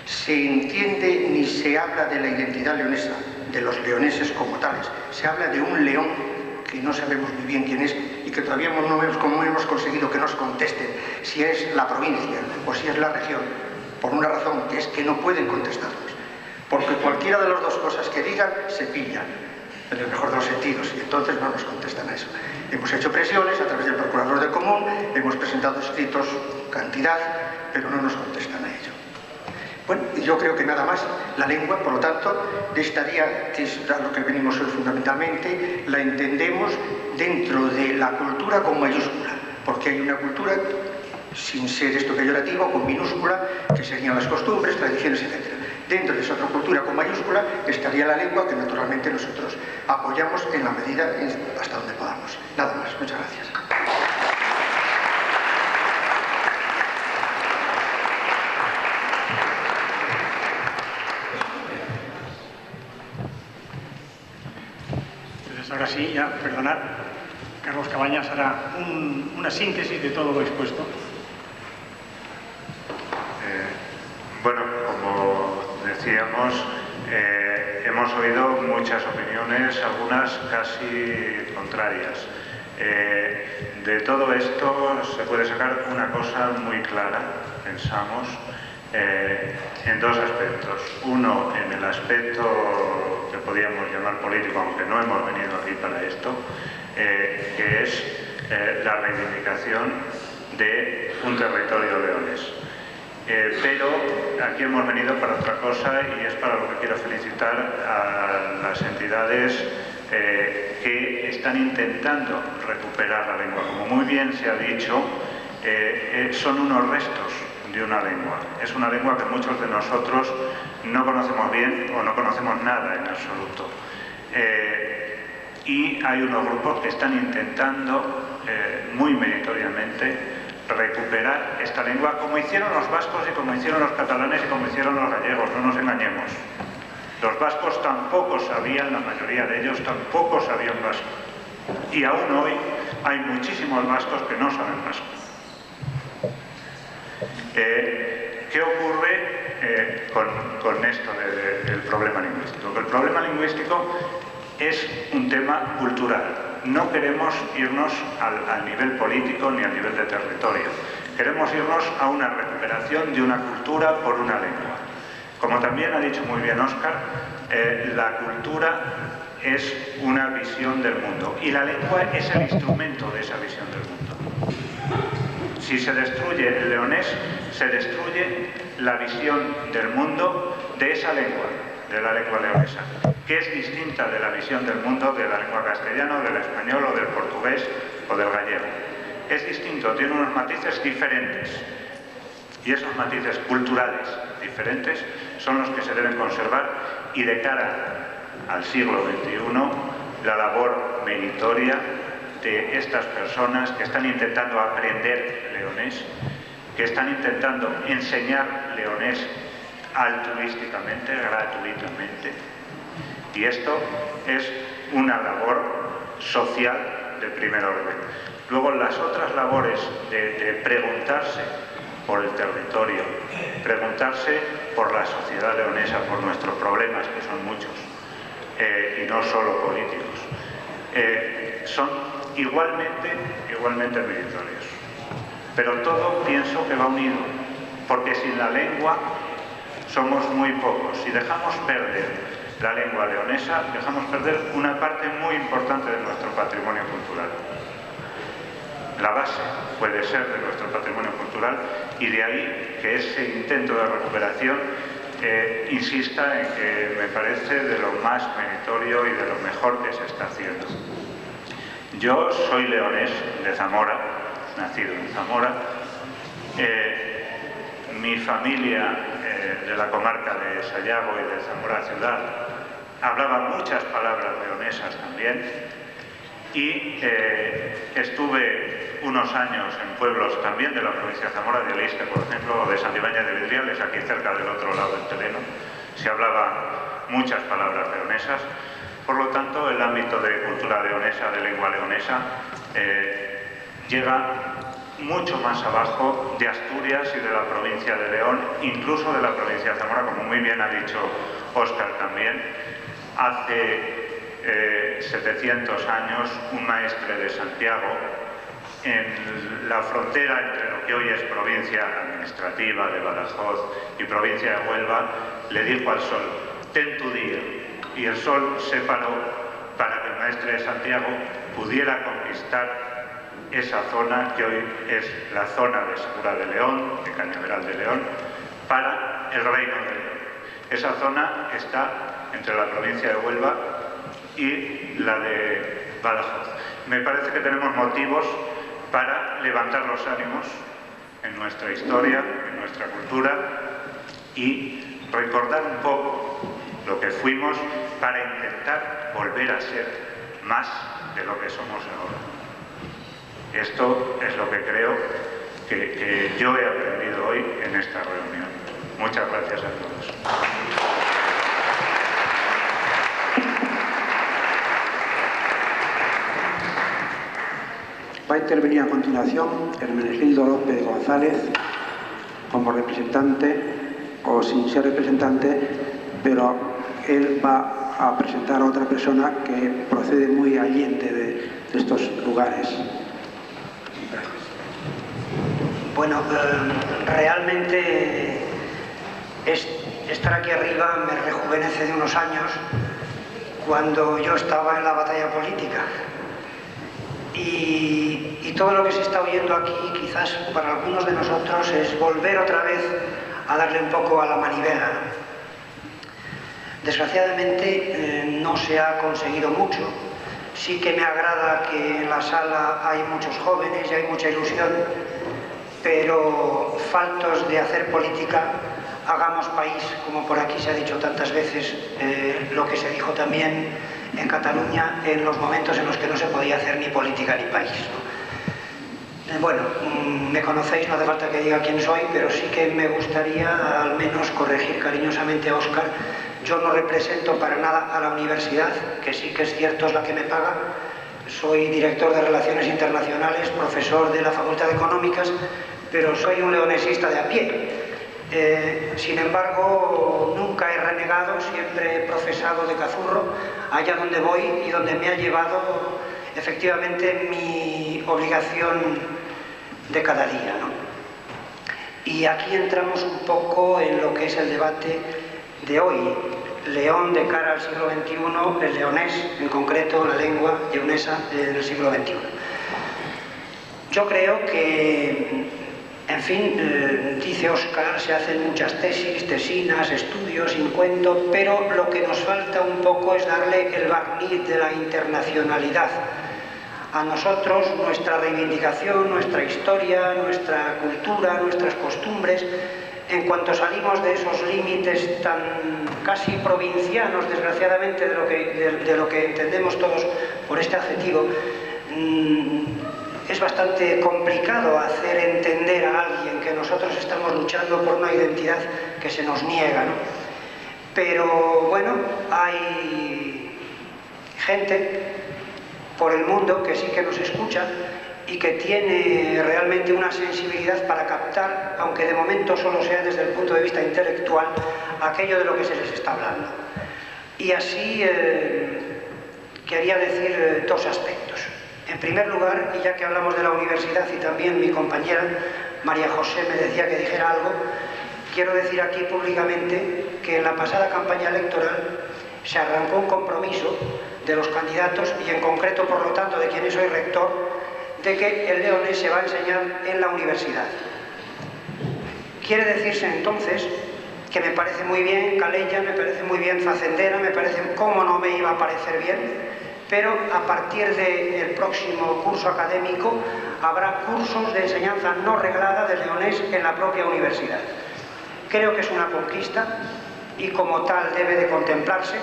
Speaker 9: se entiende ni se habla de la identidad leonesa, de los leoneses como tales, se habla de un león que no sabemos muy bien quién es y que todavía no hemos conseguido que nos contesten si es la provincia o si es la región, por una razón, que es que no pueden contestarnos, porque cualquiera de las dos cosas que digan se pillan, en el mejor de los sentidos, y entonces no nos contestan a eso. Hemos hecho presiones a través del Procurador del Común, hemos presentado escritos cantidad, pero no nos contestan a ello. Bueno, y yo creo que nada más. La lengua, por lo tanto, estaría, que es a lo que venimos hoy fundamentalmente, la entendemos dentro de la cultura con mayúscula, porque hay una cultura, sin ser esto peyorativo, con minúscula, que serían las costumbres, tradiciones, etc. Dentro de esa otra cultura con mayúscula estaría la lengua, que naturalmente nosotros apoyamos en la medida hasta donde podamos. Nada más. Muchas gracias.
Speaker 3: así, ya, perdonad, Carlos Cabañas hará una síntesis de todo lo expuesto.
Speaker 2: Bueno, como decíamos, hemos oído muchas opiniones, algunas casi contrarias. De todo esto se puede sacar una cosa muy clara, pensamos, en dos aspectos. Uno, en el aspecto que podríamos llamar político, aunque no hemos venido aquí para esto, que es la reivindicación de un territorio leonés. Pero aquí hemos venido para otra cosa y es para lo que quiero felicitar a las entidades que están intentando recuperar la lengua. Como muy bien se ha dicho, son unos restos de una lengua. Es una lengua que muchos de nosotros no conocemos bien o no conocemos nada en absoluto. Y hay unos grupos que están intentando muy meritoriamente recuperar esta lengua, como hicieron los vascos y como hicieron los catalanes y como hicieron los gallegos, no nos engañemos. Los vascos tampoco sabían, la mayoría de ellos tampoco sabían vasco. Y aún hoy hay muchísimos vascos que no saben vasco. ¿Qué ocurre con esto del problema lingüístico? Que el problema lingüístico es un tema cultural. No queremos irnos al nivel político ni al nivel de territorio. Queremos irnos a una recuperación de una cultura por una lengua. Como también ha dicho muy bien Óscar, la cultura es una visión del mundo y la lengua es el instrumento de esa visión del mundo. Si se destruye el leonés, se destruye la visión del mundo de esa lengua, de la lengua leonesa, que es distinta de la visión del mundo de la lengua castellana, del español o del portugués o del gallego. Es distinto, tiene unos matices diferentes y esos matices culturales diferentes son los que se deben conservar y de cara al siglo XXI la labor meritoria de estas personas que están intentando aprender leonés, que están intentando enseñar leonés altruísticamente, gratuitamente. Y esto es una labor social de primer orden. Luego las otras labores de preguntarse por el territorio, preguntarse por la sociedad leonesa, por nuestros problemas, que son muchos, y no solo políticos, son igualmente meritorios. Pero todo pienso que va unido, porque sin la lengua somos muy pocos. Si dejamos perder la lengua leonesa, dejamos perder una parte muy importante de nuestro patrimonio cultural. La base puede ser de nuestro patrimonio cultural y de ahí que ese intento de recuperación insista en que me parece de lo más meritorio y de lo mejor que se está haciendo. Yo soy leonés de Zamora, nacido en Zamora. Mi familia de la comarca de Sayago y de Zamora ciudad hablaba muchas palabras leonesas también y estuve unos años en pueblos también de la provincia de Zamora, de Aliste, por ejemplo, o de Santibáñez de Vidriales, aquí cerca del otro lado del Teleno. Se hablaban muchas palabras leonesas. Por lo tanto, el ámbito de cultura leonesa, de lengua leonesa, llega mucho más abajo de Asturias y de la provincia de León, incluso de la provincia de Zamora, como muy bien ha dicho Óscar también. Hace 700 años, un maestre de Santiago, en la frontera entre lo que hoy es provincia administrativa de Badajoz y provincia de Huelva, le dijo al sol: ten tu día. Y el sol se paró para que el maestre de Santiago pudiera conquistar esa zona que hoy es la zona de Segura de León, de Cañaveral de León, para el Reino de León. Esa zona está entre la provincia de Huelva y la de Badajoz. Me parece que tenemos motivos para levantar los ánimos en nuestra historia, en nuestra cultura y recordar un poco lo que fuimos para intentar volver a ser más de lo que somos ahora. Esto es lo que creo que yo he aprendido hoy en esta reunión. Muchas gracias a todos.
Speaker 4: Va a intervenir a continuación Hermenegildo López González como representante o sin ser representante, pero él va a presentar a otra persona que procede muy allende de estos lugares.
Speaker 10: Bueno, realmente estar aquí arriba me rejuvenece de unos años cuando yo estaba en la batalla política. Y todo lo que se está oyendo aquí, quizás para algunos de nosotros, es volver otra vez a darle un poco a la manivela. Desgraciadamente no se ha conseguido mucho. Sí que me agrada que en la sala hay muchos jóvenes y hay mucha ilusión, pero faltos de hacer política, hagamos país, como por aquí se ha dicho tantas veces, lo que se dijo también en Cataluña en los momentos en los que no se podía hacer ni política ni país, ¿no? Bueno, me conocéis, no hace falta que diga quién soy, pero sí que me gustaría al menos corregir cariñosamente a Óscar. Yo no represento para nada a la universidad, que sí que es cierto, es la que me paga. Soy director de Relaciones Internacionales, profesor de la Facultad de Económicas, pero soy un leonesista de a pie. Sin embargo, nunca he renegado, siempre he profesado de cazurro allá donde voy y donde me ha llevado efectivamente mi obligación de cada día, ¿no? Y aquí entramos un poco en lo que es el debate de hoy. León de cara al siglo XXI, el leonés, en concreto la lengua leonesa del siglo XXI. Yo creo que, en fin, dice Óscar, se hacen muchas tesis, tesinas, estudios, sin cuento, pero lo que nos falta un poco es darle el barniz de la internacionalidad. A nosotros, nuestra reivindicación, nuestra historia, nuestra cultura, nuestras costumbres, en cuanto salimos de esos límites tan casi provincianos, desgraciadamente, de lo que entendemos todos por este adjetivo, es bastante complicado hacer entender a alguien que nosotros estamos luchando por una identidad que se nos niega, ¿no? Pero bueno, hay gente por el mundo que sí que nos escucha y que tiene realmente una sensibilidad para captar, aunque de momento solo sea desde el punto de vista intelectual, aquello de lo que se les está hablando. Y así quería decir dos aspectos. En primer lugar, y ya que hablamos de la universidad y también mi compañera María José me decía que dijera algo, quiero decir aquí públicamente que en la pasada campaña electoral se arrancó un compromiso de los candidatos y en concreto, por lo tanto, de quienes soy rector, de que el leonés se va a enseñar en la universidad. Quiere decirse entonces que me parece muy bien Calella, me parece muy bien Facendera, me parece, cómo no me iba a parecer bien, pero a partir del próximo curso académico habrá cursos de enseñanza no reglada de leonés en la propia universidad. Creo que es una conquista y como tal debe de contemplarse,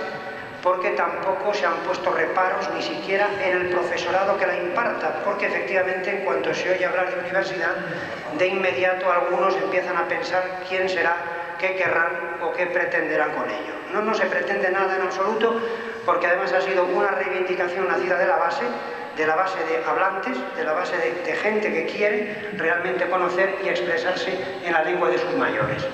Speaker 10: porque tampoco se han puesto reparos ni siquiera en el profesorado que la imparta, porque efectivamente en cuanto se oye hablar de universidad, de inmediato algunos empiezan a pensar quién será, qué querrán o qué pretenderán con ello. No se pretende nada en absoluto, porque además ha sido una reivindicación nacida de la base de hablantes, de la base de gente que quiere realmente conocer y expresarse en la lengua de sus mayores.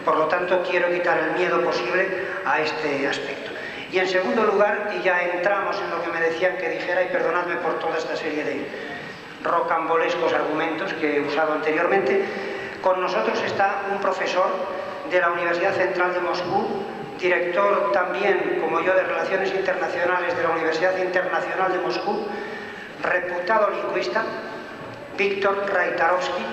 Speaker 10: Por lo tanto, quiero quitar el miedo posible a este aspecto. Y en segundo lugar, y ya entramos en lo que me decían que dijera, y perdonadme por toda esta serie de rocambolescos argumentos que he usado anteriormente, con nosotros está un profesor de la Universidad Central de Moscú, director también, como yo, de Relaciones Internacionales de la Universidad Internacional de Moscú, reputado lingüista, Víctor Raitarovsky,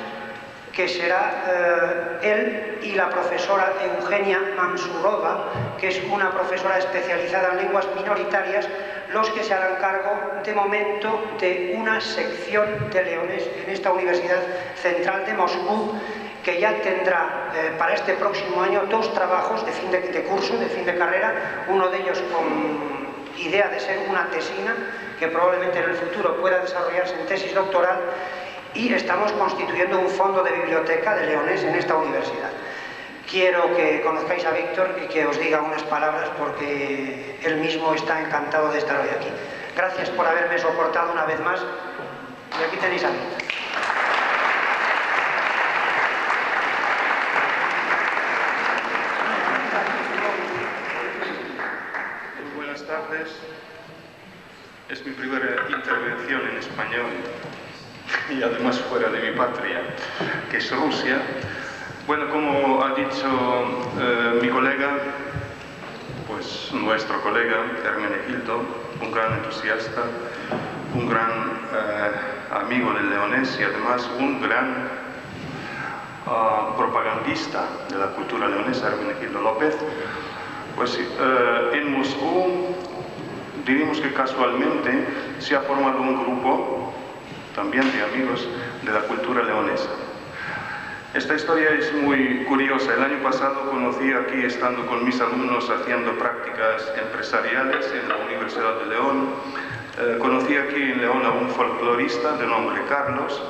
Speaker 10: que será él y la profesora Eugenia Mansurova, que es una profesora especializada en lenguas minoritarias, los que se harán cargo de momento de una sección de leonés en esta Universidad Central de Moscú, que ya tendrá para este próximo año dos trabajos de fin de curso, de fin de carrera, uno de ellos con idea de ser una tesina, que probablemente en el futuro pueda desarrollarse en tesis doctoral, y estamos constituyendo un fondo de biblioteca de leonés en esta universidad. Quiero que conozcáis a Víctor y que os diga unas palabras porque él mismo está encantado de estar hoy aquí. Gracias por haberme soportado una vez más Y aquí tenéis algo.
Speaker 11: Muy buenas tardes. Es mi primera intervención en español y además fuera de mi patria, que es Rusia. Bueno, como ha dicho mi colega, pues nuestro colega Hermenegildo, un gran entusiasta, un gran amigo del leonés y además un gran propagandista de la cultura leonesa, Hermenegildo López, pues en Moscú diríamos que casualmente se ha formado un grupo también de amigos de la cultura leonesa. Esta historia es muy curiosa. El año pasado conocí aquí, estando con mis alumnos haciendo prácticas empresariales en la Universidad de León, conocí aquí en León a un folclorista de nombre Carlos,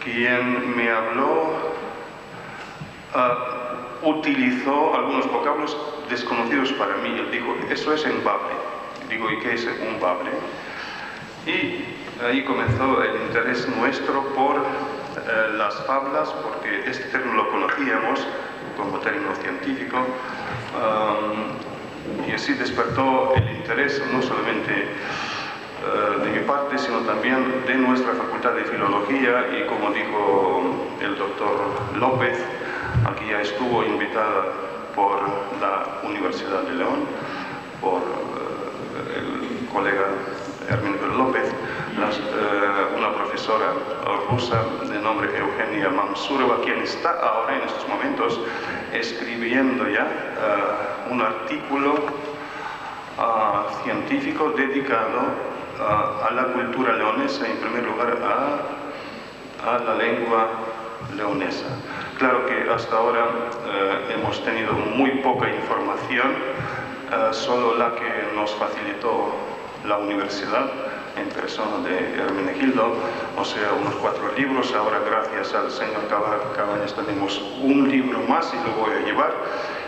Speaker 11: quien me habló, utilizó algunos vocablos desconocidos para mí. Él dijo, eso es en bable. Digo, ¿y qué es un bable? Y ahí comenzó el interés nuestro por las fablas, porque este término lo conocíamos como término científico, y así despertó el interés no solamente de mi parte, sino también de nuestra Facultad de Filología, y como dijo el doctor López, aquí ya estuvo invitada por la Universidad de León, por el colega Hermenegildo López, una profesora rusa de nombre Eugenia Mansurova, quien está ahora en estos momentos escribiendo ya un artículo científico dedicado a la cultura leonesa, en primer lugar a la lengua leonesa. Claro que hasta ahora hemos tenido muy poca información, solo la que nos facilitó la universidad en persona de Hermenegildo, o sea, unos 4 libros. Ahora, gracias al señor Cabañas, tenemos un libro más y lo voy a llevar.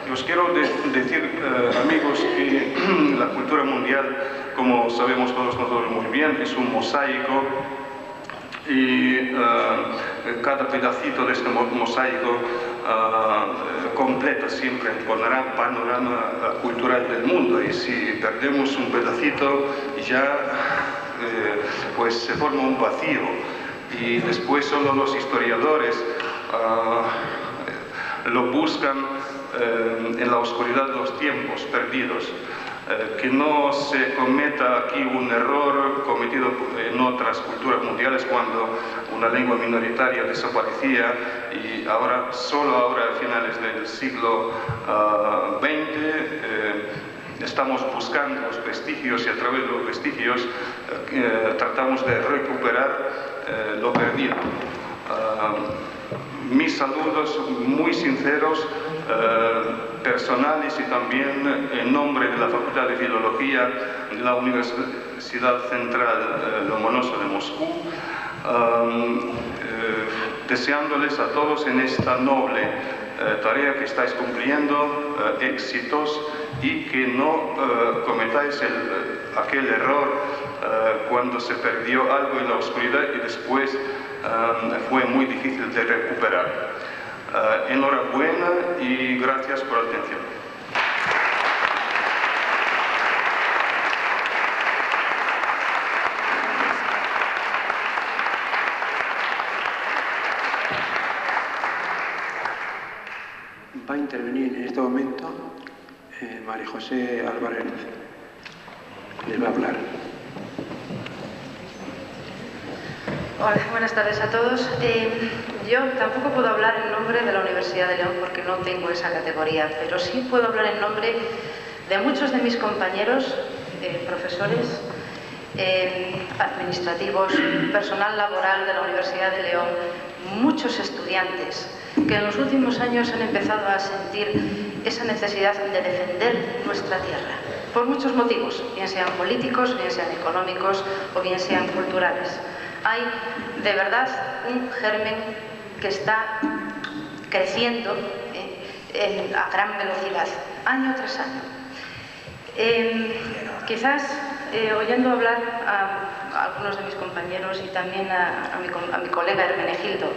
Speaker 11: Y os quiero decir, amigos, que la cultura mundial, como sabemos todos nosotros muy bien, es un mosaico, y cada pedacito de este mosaico completa siempre el panorama cultural del mundo, y si perdemos un pedacito ya pues se forma un vacío, y después solo los historiadores lo buscan en la oscuridad de los tiempos perdidos. Que no se cometa aquí un error cometido en otras culturas mundiales, cuando una lengua minoritaria desaparecía, y ahora, solo ahora a finales del siglo XX, estamos buscando los vestigios, y a través de los vestigios tratamos de recuperar lo perdido. Mis saludos muy sinceros, personales, y también en nombre de la Facultad de Filología de la Universidad Central Lomonosov de Moscú, deseándoles a todos en esta noble tarea que estáis cumpliendo éxitos, y que no cometáis aquel error cuando se perdió algo en la oscuridad y después fue muy difícil de recuperar. Enhorabuena y gracias por la atención.
Speaker 4: Va a intervenir en este momento María José Álvarez. Les va a hablar.
Speaker 12: Hola, buenas tardes a todos. Yo tampoco puedo hablar en nombre de la Universidad de León porque no tengo esa categoría, pero sí puedo hablar en nombre de muchos de mis compañeros, profesores, administrativos, personal laboral de la Universidad de León, muchos estudiantes que en los últimos años han empezado a sentir esa necesidad de defender nuestra tierra, por muchos motivos, bien sean políticos, bien sean económicos o bien sean culturales. Hay de verdad un germen que está creciendo a gran velocidad, año tras año. Quizás oyendo hablar a algunos de mis compañeros y también a mi colega Hermenegildo,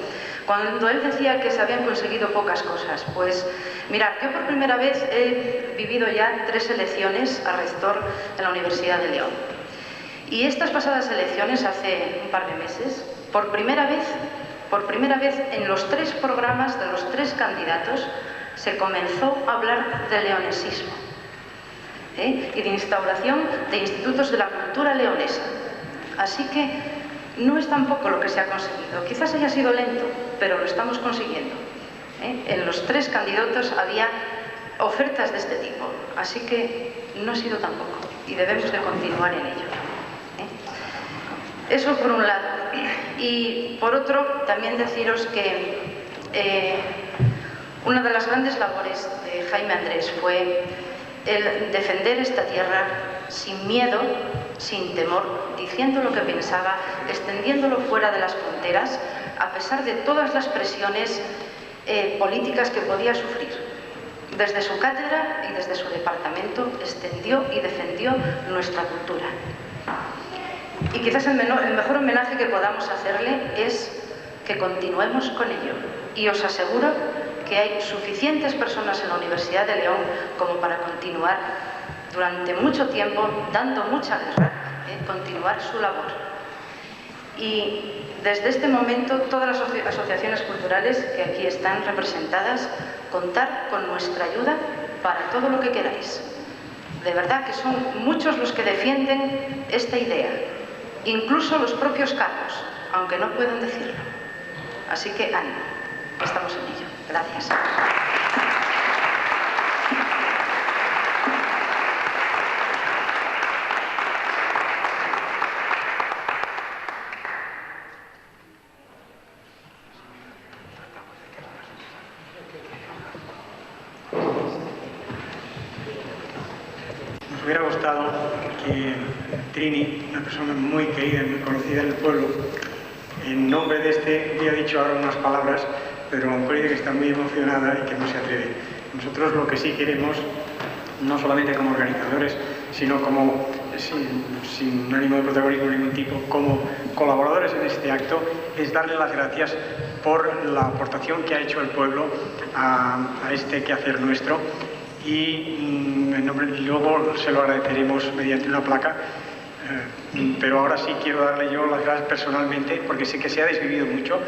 Speaker 12: cuando él decía que se habían conseguido pocas cosas. Pues mirad, yo por primera vez he vivido ya 3 elecciones a rector en la Universidad de León. Y estas pasadas elecciones, hace un par de meses, por primera vez en los 3 programas de los 3 candidatos se comenzó a hablar de leonesismo y de instauración de institutos de la cultura leonesa. Así que no es tampoco lo que se ha conseguido. Quizás haya sido lento, pero lo estamos consiguiendo. En los 3 candidatos había ofertas de este tipo, así que no ha sido tampoco y debemos de continuar en ello. Eso por un lado. Y por otro, también deciros que una de las grandes labores de Jaime Andrés fue el defender esta tierra sin miedo, sin temor, diciendo lo que pensaba, extendiéndolo fuera de las fronteras, a pesar de todas las presiones políticas que podía sufrir. Desde su cátedra y desde su departamento extendió y defendió nuestra cultura. Y quizás el mejor homenaje que podamos hacerle es que continuemos con ello. Y os aseguro que hay suficientes personas en la Universidad de León como para continuar durante mucho tiempo, dando mucha guerra, continuar su labor. Y desde este momento, todas las asociaciones culturales que aquí están representadas, contar con nuestra ayuda para todo lo que queráis. De verdad que son muchos los que defienden esta idea, incluso los propios cargos, aunque no puedan decirlo. Así que ánimo, estamos en ello. Gracias.
Speaker 3: Nos hubiera gustado que Trini, una persona muy querida y muy conocida en el pueblo, en nombre de este, hubiera dicho ahora unas palabras, pero parece que está muy emocionada y que no se atreve. Nosotros lo que sí queremos, no solamente como organizadores, sino como, sin ánimo de protagonismo de ningún tipo, como colaboradores en este acto, es darle las gracias por la aportación que ha hecho el pueblo a este quehacer nuestro. Y luego se lo agradeceremos mediante una placa, pero ahora sí quiero darle yo las gracias personalmente, porque sé que se ha desvivido mucho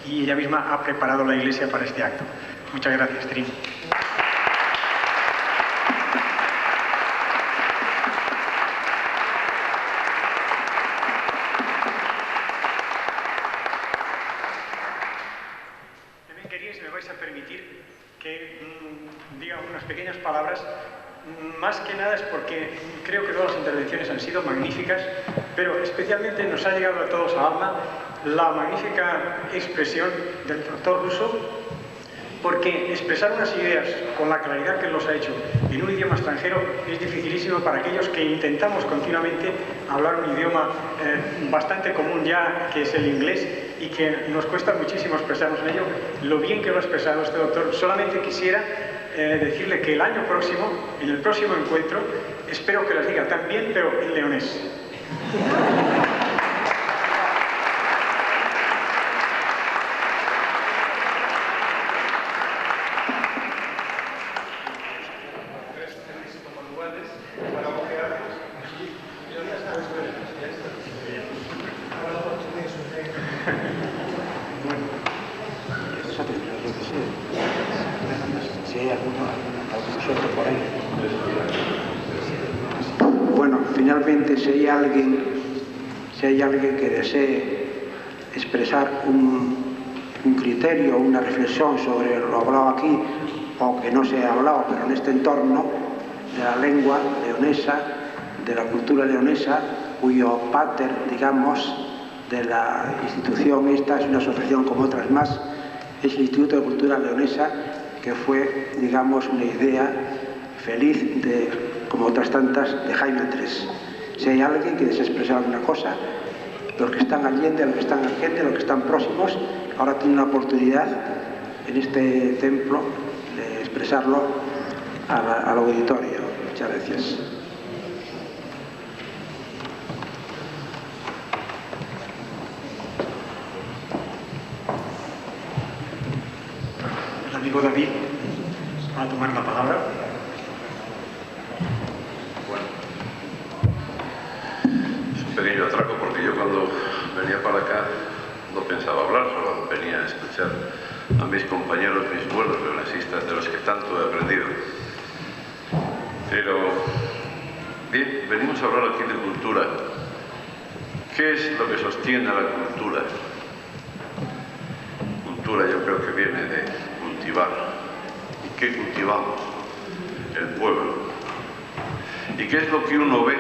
Speaker 3: y ella misma ha preparado la iglesia para este acto. Muchas gracias, Trini. También quería, si me vais a permitir, que diga unas pequeñas palabras. Más que nada es porque creo que todas las intervenciones han sido magníficas, pero especialmente nos ha llegado a todos al alma la magnífica expresión del doctor Russo, porque expresar unas ideas con la claridad que él los ha hecho en un idioma extranjero es dificilísimo para aquellos que intentamos continuamente hablar un idioma bastante común ya, que es el inglés, y que nos cuesta muchísimo expresarnos en ello. Lo bien que lo ha expresado este doctor. Solamente quisiera decirle que el año próximo, en el próximo encuentro, espero que las diga también, pero en leonés.
Speaker 4: Bueno, finalmente, si hay alguien que desee expresar un criterio, una reflexión sobre lo hablado aquí, o que no se ha hablado, pero en este entorno de la lengua leonesa, de la cultura leonesa, cuyo pater, digamos, de la institución esta, es una asociación como otras más, es el Instituto de Cultura Leonesa, que fue, digamos, una idea feliz, como otras tantas, de Jaime Andrés. Si hay alguien que desea expresar alguna cosa, los que están allende, los que están urgentes, los que están próximos, ahora tienen una oportunidad en este templo de expresarlo al auditorio. Muchas gracias.
Speaker 3: amigo David va a tomar la palabra.
Speaker 13: Bueno, es un pequeño atraco porque yo cuando venía para acá no pensaba hablar, solo venía a escuchar a mis compañeros, mis buenos leonesistas, de los que tanto he aprendido. Pero, bien, venimos a hablar aquí de cultura. ¿Qué es lo que sostiene a la cultura? Cultura yo creo que viene de cultivar. ¿Y qué cultivamos? El pueblo. ¿Y qué es lo que uno ve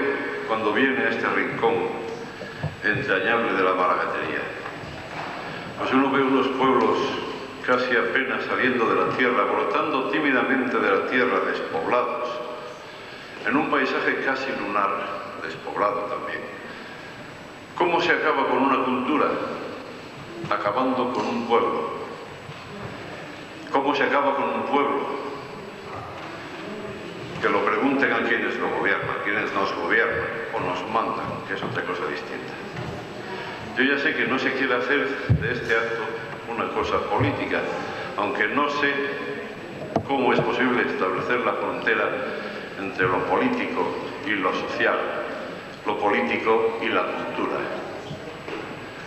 Speaker 13: cuando viene a este rincón entrañable de la Maragatería? Pues uno ve unos pueblos casi apenas saliendo de la tierra, brotando tímidamente de la tierra, despoblados, en un paisaje casi lunar, despoblado también. ¿Cómo se acaba con una cultura? Acabando con un pueblo. ¿Cómo se acaba con un pueblo? Que lo pregunten a quienes lo gobiernan, quienes nos gobiernan o nos mandan, que es otra cosa distinta. Yo ya sé que no se quiere hacer de este acto una cosa política, aunque no sé cómo es posible establecer la frontera entre lo político y lo social, lo político y la cultura.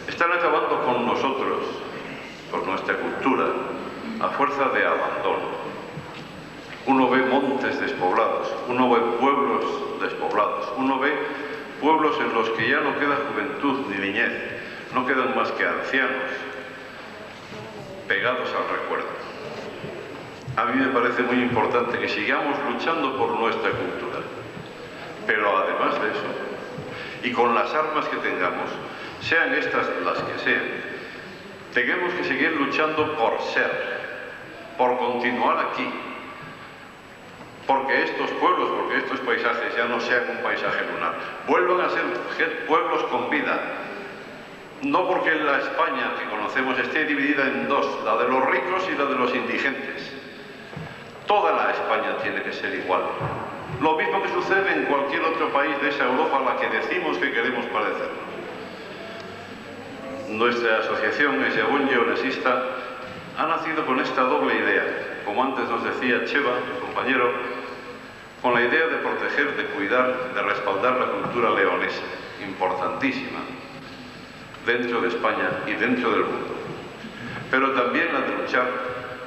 Speaker 13: Están acabando con nosotros, con nuestra cultura, a fuerza de abandono. Uno ve montes despoblados, uno ve pueblos despoblados, uno ve pueblos en los que ya no queda juventud ni niñez, no quedan más que ancianos, pegados al recuerdo. A mí me parece muy importante que sigamos luchando por nuestra cultura, pero además de eso, y con las armas que tengamos, sean estas las que sean, tenemos que seguir luchando por ser, por continuar aquí, porque estos pueblos, porque estos paisajes ya no sean un paisaje lunar, vuelvan a ser pueblos con vida. No porque la España que conocemos esté dividida en dos, la de los ricos y la de los indigentes. Toda la España tiene que ser igual. Lo mismo que sucede en cualquier otro país de esa Europa a la que decimos que queremos parecernos. Nuestra asociación Eslabón Leonesista ha nacido con esta doble idea, como antes nos decía Cheva, mi compañero, con la idea de proteger, de cuidar, de respaldar la cultura leonesa, importantísima, dentro de España y dentro del mundo, pero también la de luchar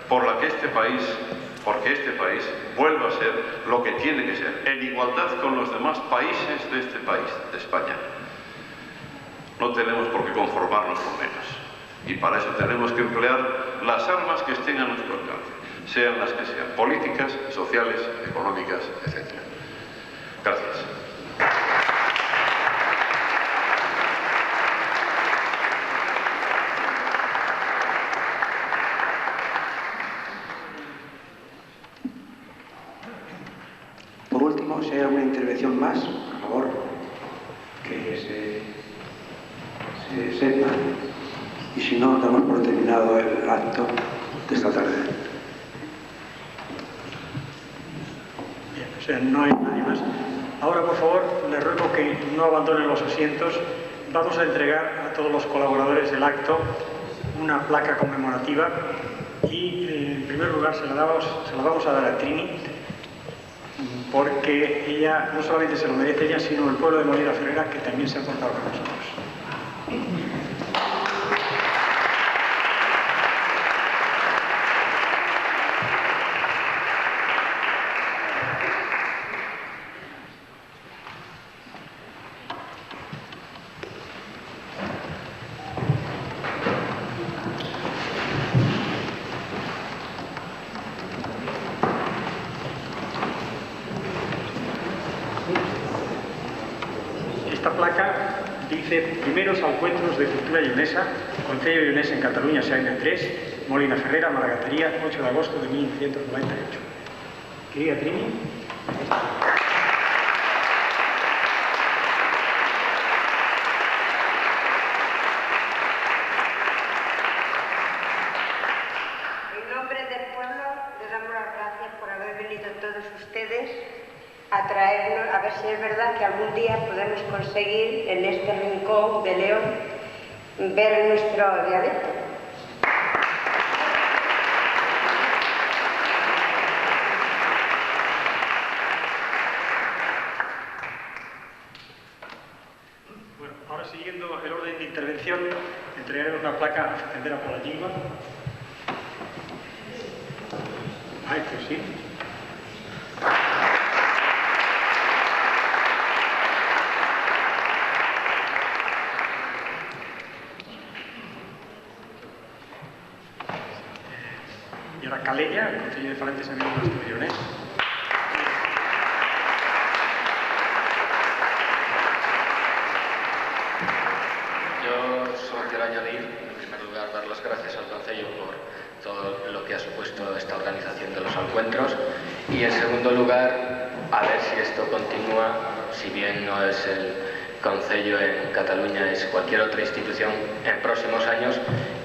Speaker 13: por la que porque este país vuelva a ser lo que tiene que ser, en igualdad con los demás países de este país, de España. No tenemos por qué conformarnos con menos, y para eso tenemos que emplear las armas que estén a nuestro alcance, sean las que sean, políticas, sociales, económicas, etc. Gracias.
Speaker 4: Por último, si hay alguna intervención más, por favor, que se sepa, y si no, damos por terminado el acto de esta tarde.
Speaker 3: Bien, o sea, no hay nadie más. Ahora, por favor, les ruego que no abandonen los asientos. Vamos a entregar a todos los colaboradores del acto una placa conmemorativa y, en primer lugar, se la vamos a dar a Trini, porque ella no solamente se lo merece ella, sino el pueblo de Molina Ferrera, que también se ha portado con nosotros. Esta placa dice: primeros encuentros de cultura leonesa, Concello leonés en Cataluña, Seaña 3, Molina Ferrera, Maragatería, 8 de agosto de 1998. Querida Trini.
Speaker 14: En nombre del pueblo les damos las gracias por haber venido todos ustedes a traernos, a ver si es verdad que algún día podemos conseguir en este rincón de León ver nuestro dialecto.
Speaker 3: placa Facendera pola Llingua. Ai, pois sí. E ahora Calella, el Concello de Falantes Amigos de Leonés.
Speaker 6: Yo solo quiero añadir, en primer lugar, dar las gracias al Concello por todo lo que ha supuesto esta organización de los encuentros y, en segundo lugar, a ver si esto continúa, si bien no es el Concello en Cataluña, es cualquier otra institución en próximos años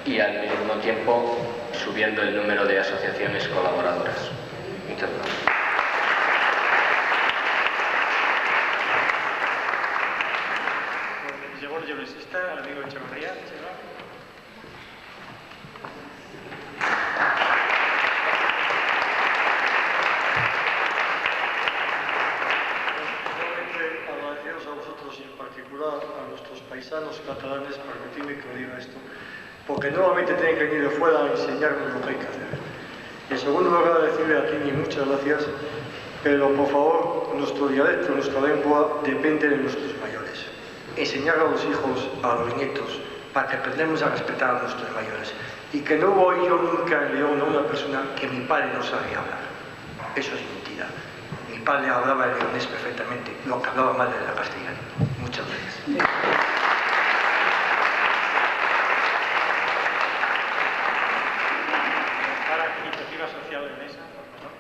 Speaker 6: y al mismo tiempo subiendo el número de asociaciones colaboradoras. Muchas gracias.
Speaker 3: Llegó el leonesista, el amigo Echevarría.
Speaker 7: Agradeceros a vosotros y en particular a nuestros paisanos catalanes, permitidme que os diga esto, porque nuevamente tienen que venir de fuera a enseñarnos lo que hay que hacer. En segundo lugar, decirle a Tini muchas gracias, pero por favor, nuestro dialecto, nuestra lengua depende de nuestros mayores. Enseñar a los hijos, a los nietos, para que aprendamos a respetar a nuestros mayores. Y que no voy yo nunca en León a una persona que mi padre no sabía hablar. Eso es mentira. Mi padre hablaba el leonés perfectamente, lo que hablaba mal era castellano. Muchas gracias.
Speaker 3: Para la iniciativa social leonesa, por favor.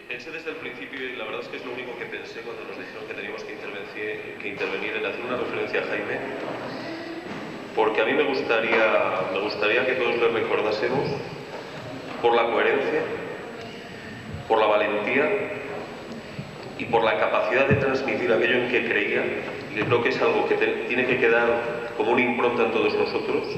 Speaker 8: Pensé desde el principio, y la verdad es que es lo único que pensé cuando nos dijeron que teníamos que intervenir en hacer una referencia a Jaime, porque a mí me gustaría que todos le recordásemos por la coherencia, por la valentía y por la capacidad de transmitir aquello en que creía. Y creo que es algo que tiene que quedar como una impronta en todos nosotros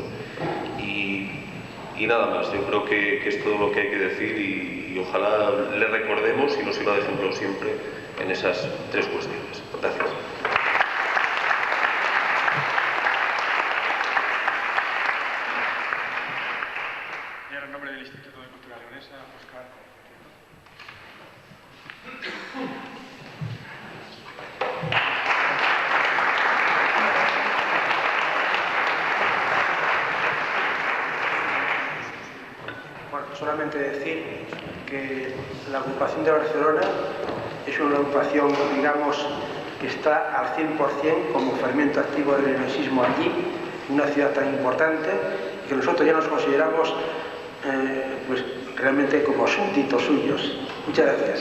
Speaker 8: y nada más. Yo creo que es todo lo que hay que decir y ojalá le recordemos y nos sirva de ejemplo siempre en esas tres cuestiones. Gracias.
Speaker 3: Y ahora en nombre del Instituto de Cultura Leonesa, Óscar.
Speaker 4: Bueno, solamente decir que la agrupación de Barcelona es una agrupación, digamos, que está al 100% como fermento activo del leonesismo allí, en una ciudad tan importante, y que nosotros ya nos consideramos pues realmente como súbditos suyos. Muchas gracias.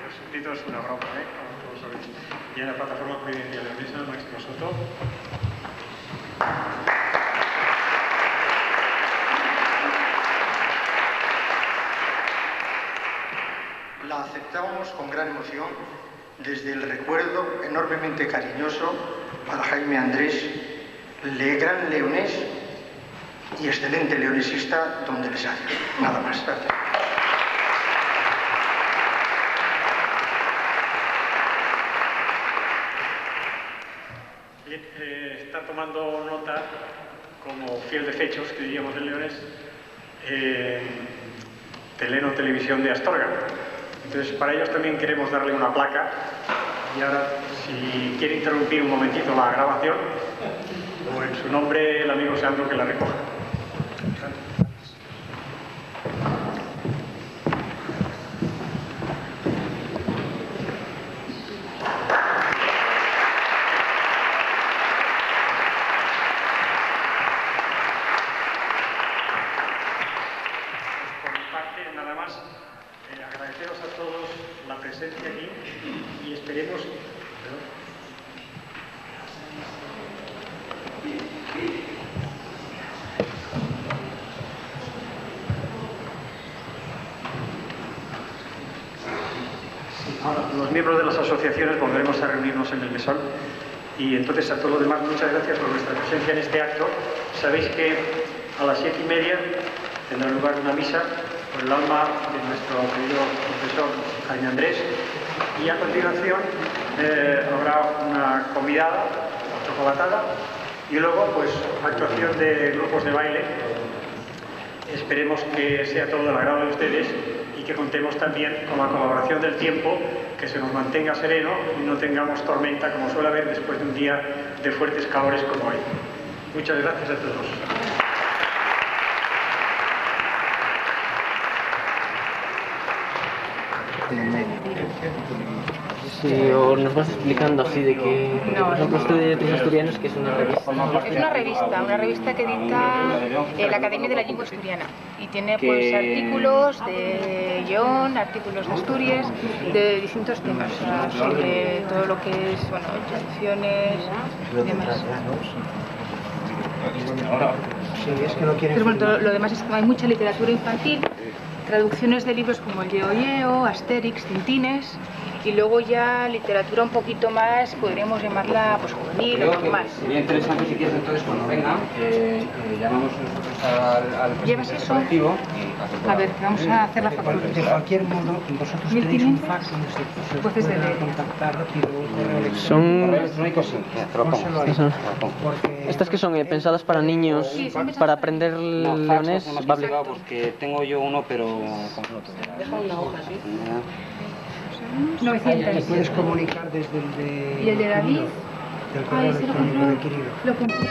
Speaker 3: Los súbditos es una broma, ¿eh? Como todos sabéis. Y en la plataforma Providencia Leonesa, Máximo Soto.
Speaker 9: La aceptamos con gran emoción desde el recuerdo enormemente cariñoso para Jaime Andrés, gran leonés y excelente leonesista donde les haya. Nada más. Gracias.
Speaker 3: Bien, está tomando nota, como fiel de fechos, que diríamos en Leones, Teleno Televisión de Astorga. Entonces, para ellos también queremos darle una placa. Y ahora, si quiere interrumpir un momentito la grabación, o en su nombre el amigo Sandro que la recoja. Agradeceros a todos la presencia aquí y esperemos... Ahora, los miembros de las asociaciones volveremos a reunirnos en el mesón Y entonces a todos los demás, muchas gracias por vuestra presencia en este acto. Sabéis que a las 7:30 tendrá lugar una misa por el alma de nuestro querido profesor Jaime Andrés, y a continuación habrá una convidada, chocolatada, y luego pues actuación de grupos de baile. Esperemos que sea todo del agrado de ustedes y que contemos también con la colaboración del tiempo, que se nos mantenga sereno y no tengamos tormenta como suele haber después de un día de fuertes calores como hoy. Muchas gracias a todos.
Speaker 15: Sí, o nos vas explicando así de que, por ejemplo, Estudios Asturianos, que es una revista.
Speaker 16: Es una revista que edita la Academia de la Lengua Asturiana y tiene pues artículos de guión, artículos de Asturias, de distintos temas, sobre todo lo que es, bueno, traducciones y demás. Pero bueno, lo demás es que hay mucha literatura infantil, traducciones de libros como el Yeo Yeo, Asterix, Tintines, y luego ya literatura un poquito más, podríamos llamarla pues juvenil o normal.
Speaker 17: Sería interesante si quieres entonces cuando vengan, llamamos nosotros al presidente colectivo.
Speaker 16: A ver, vamos a hacer la factura.
Speaker 4: De cualquier modo, vosotros tenéis un fax donde se puede contactar rápido, un correo electrónico.
Speaker 15: Estas que son pensadas para niños,
Speaker 16: Sí,
Speaker 15: para aprender leonés,
Speaker 17: No más complicado porque tengo yo uno, pero con fotos.
Speaker 16: Deja una hoja, ¿sí?
Speaker 4: 900. Te puedes comunicar desde el de...
Speaker 16: ¿Y el de David?
Speaker 4: Del correo electrónico de Quirilo.
Speaker 16: Lo compré.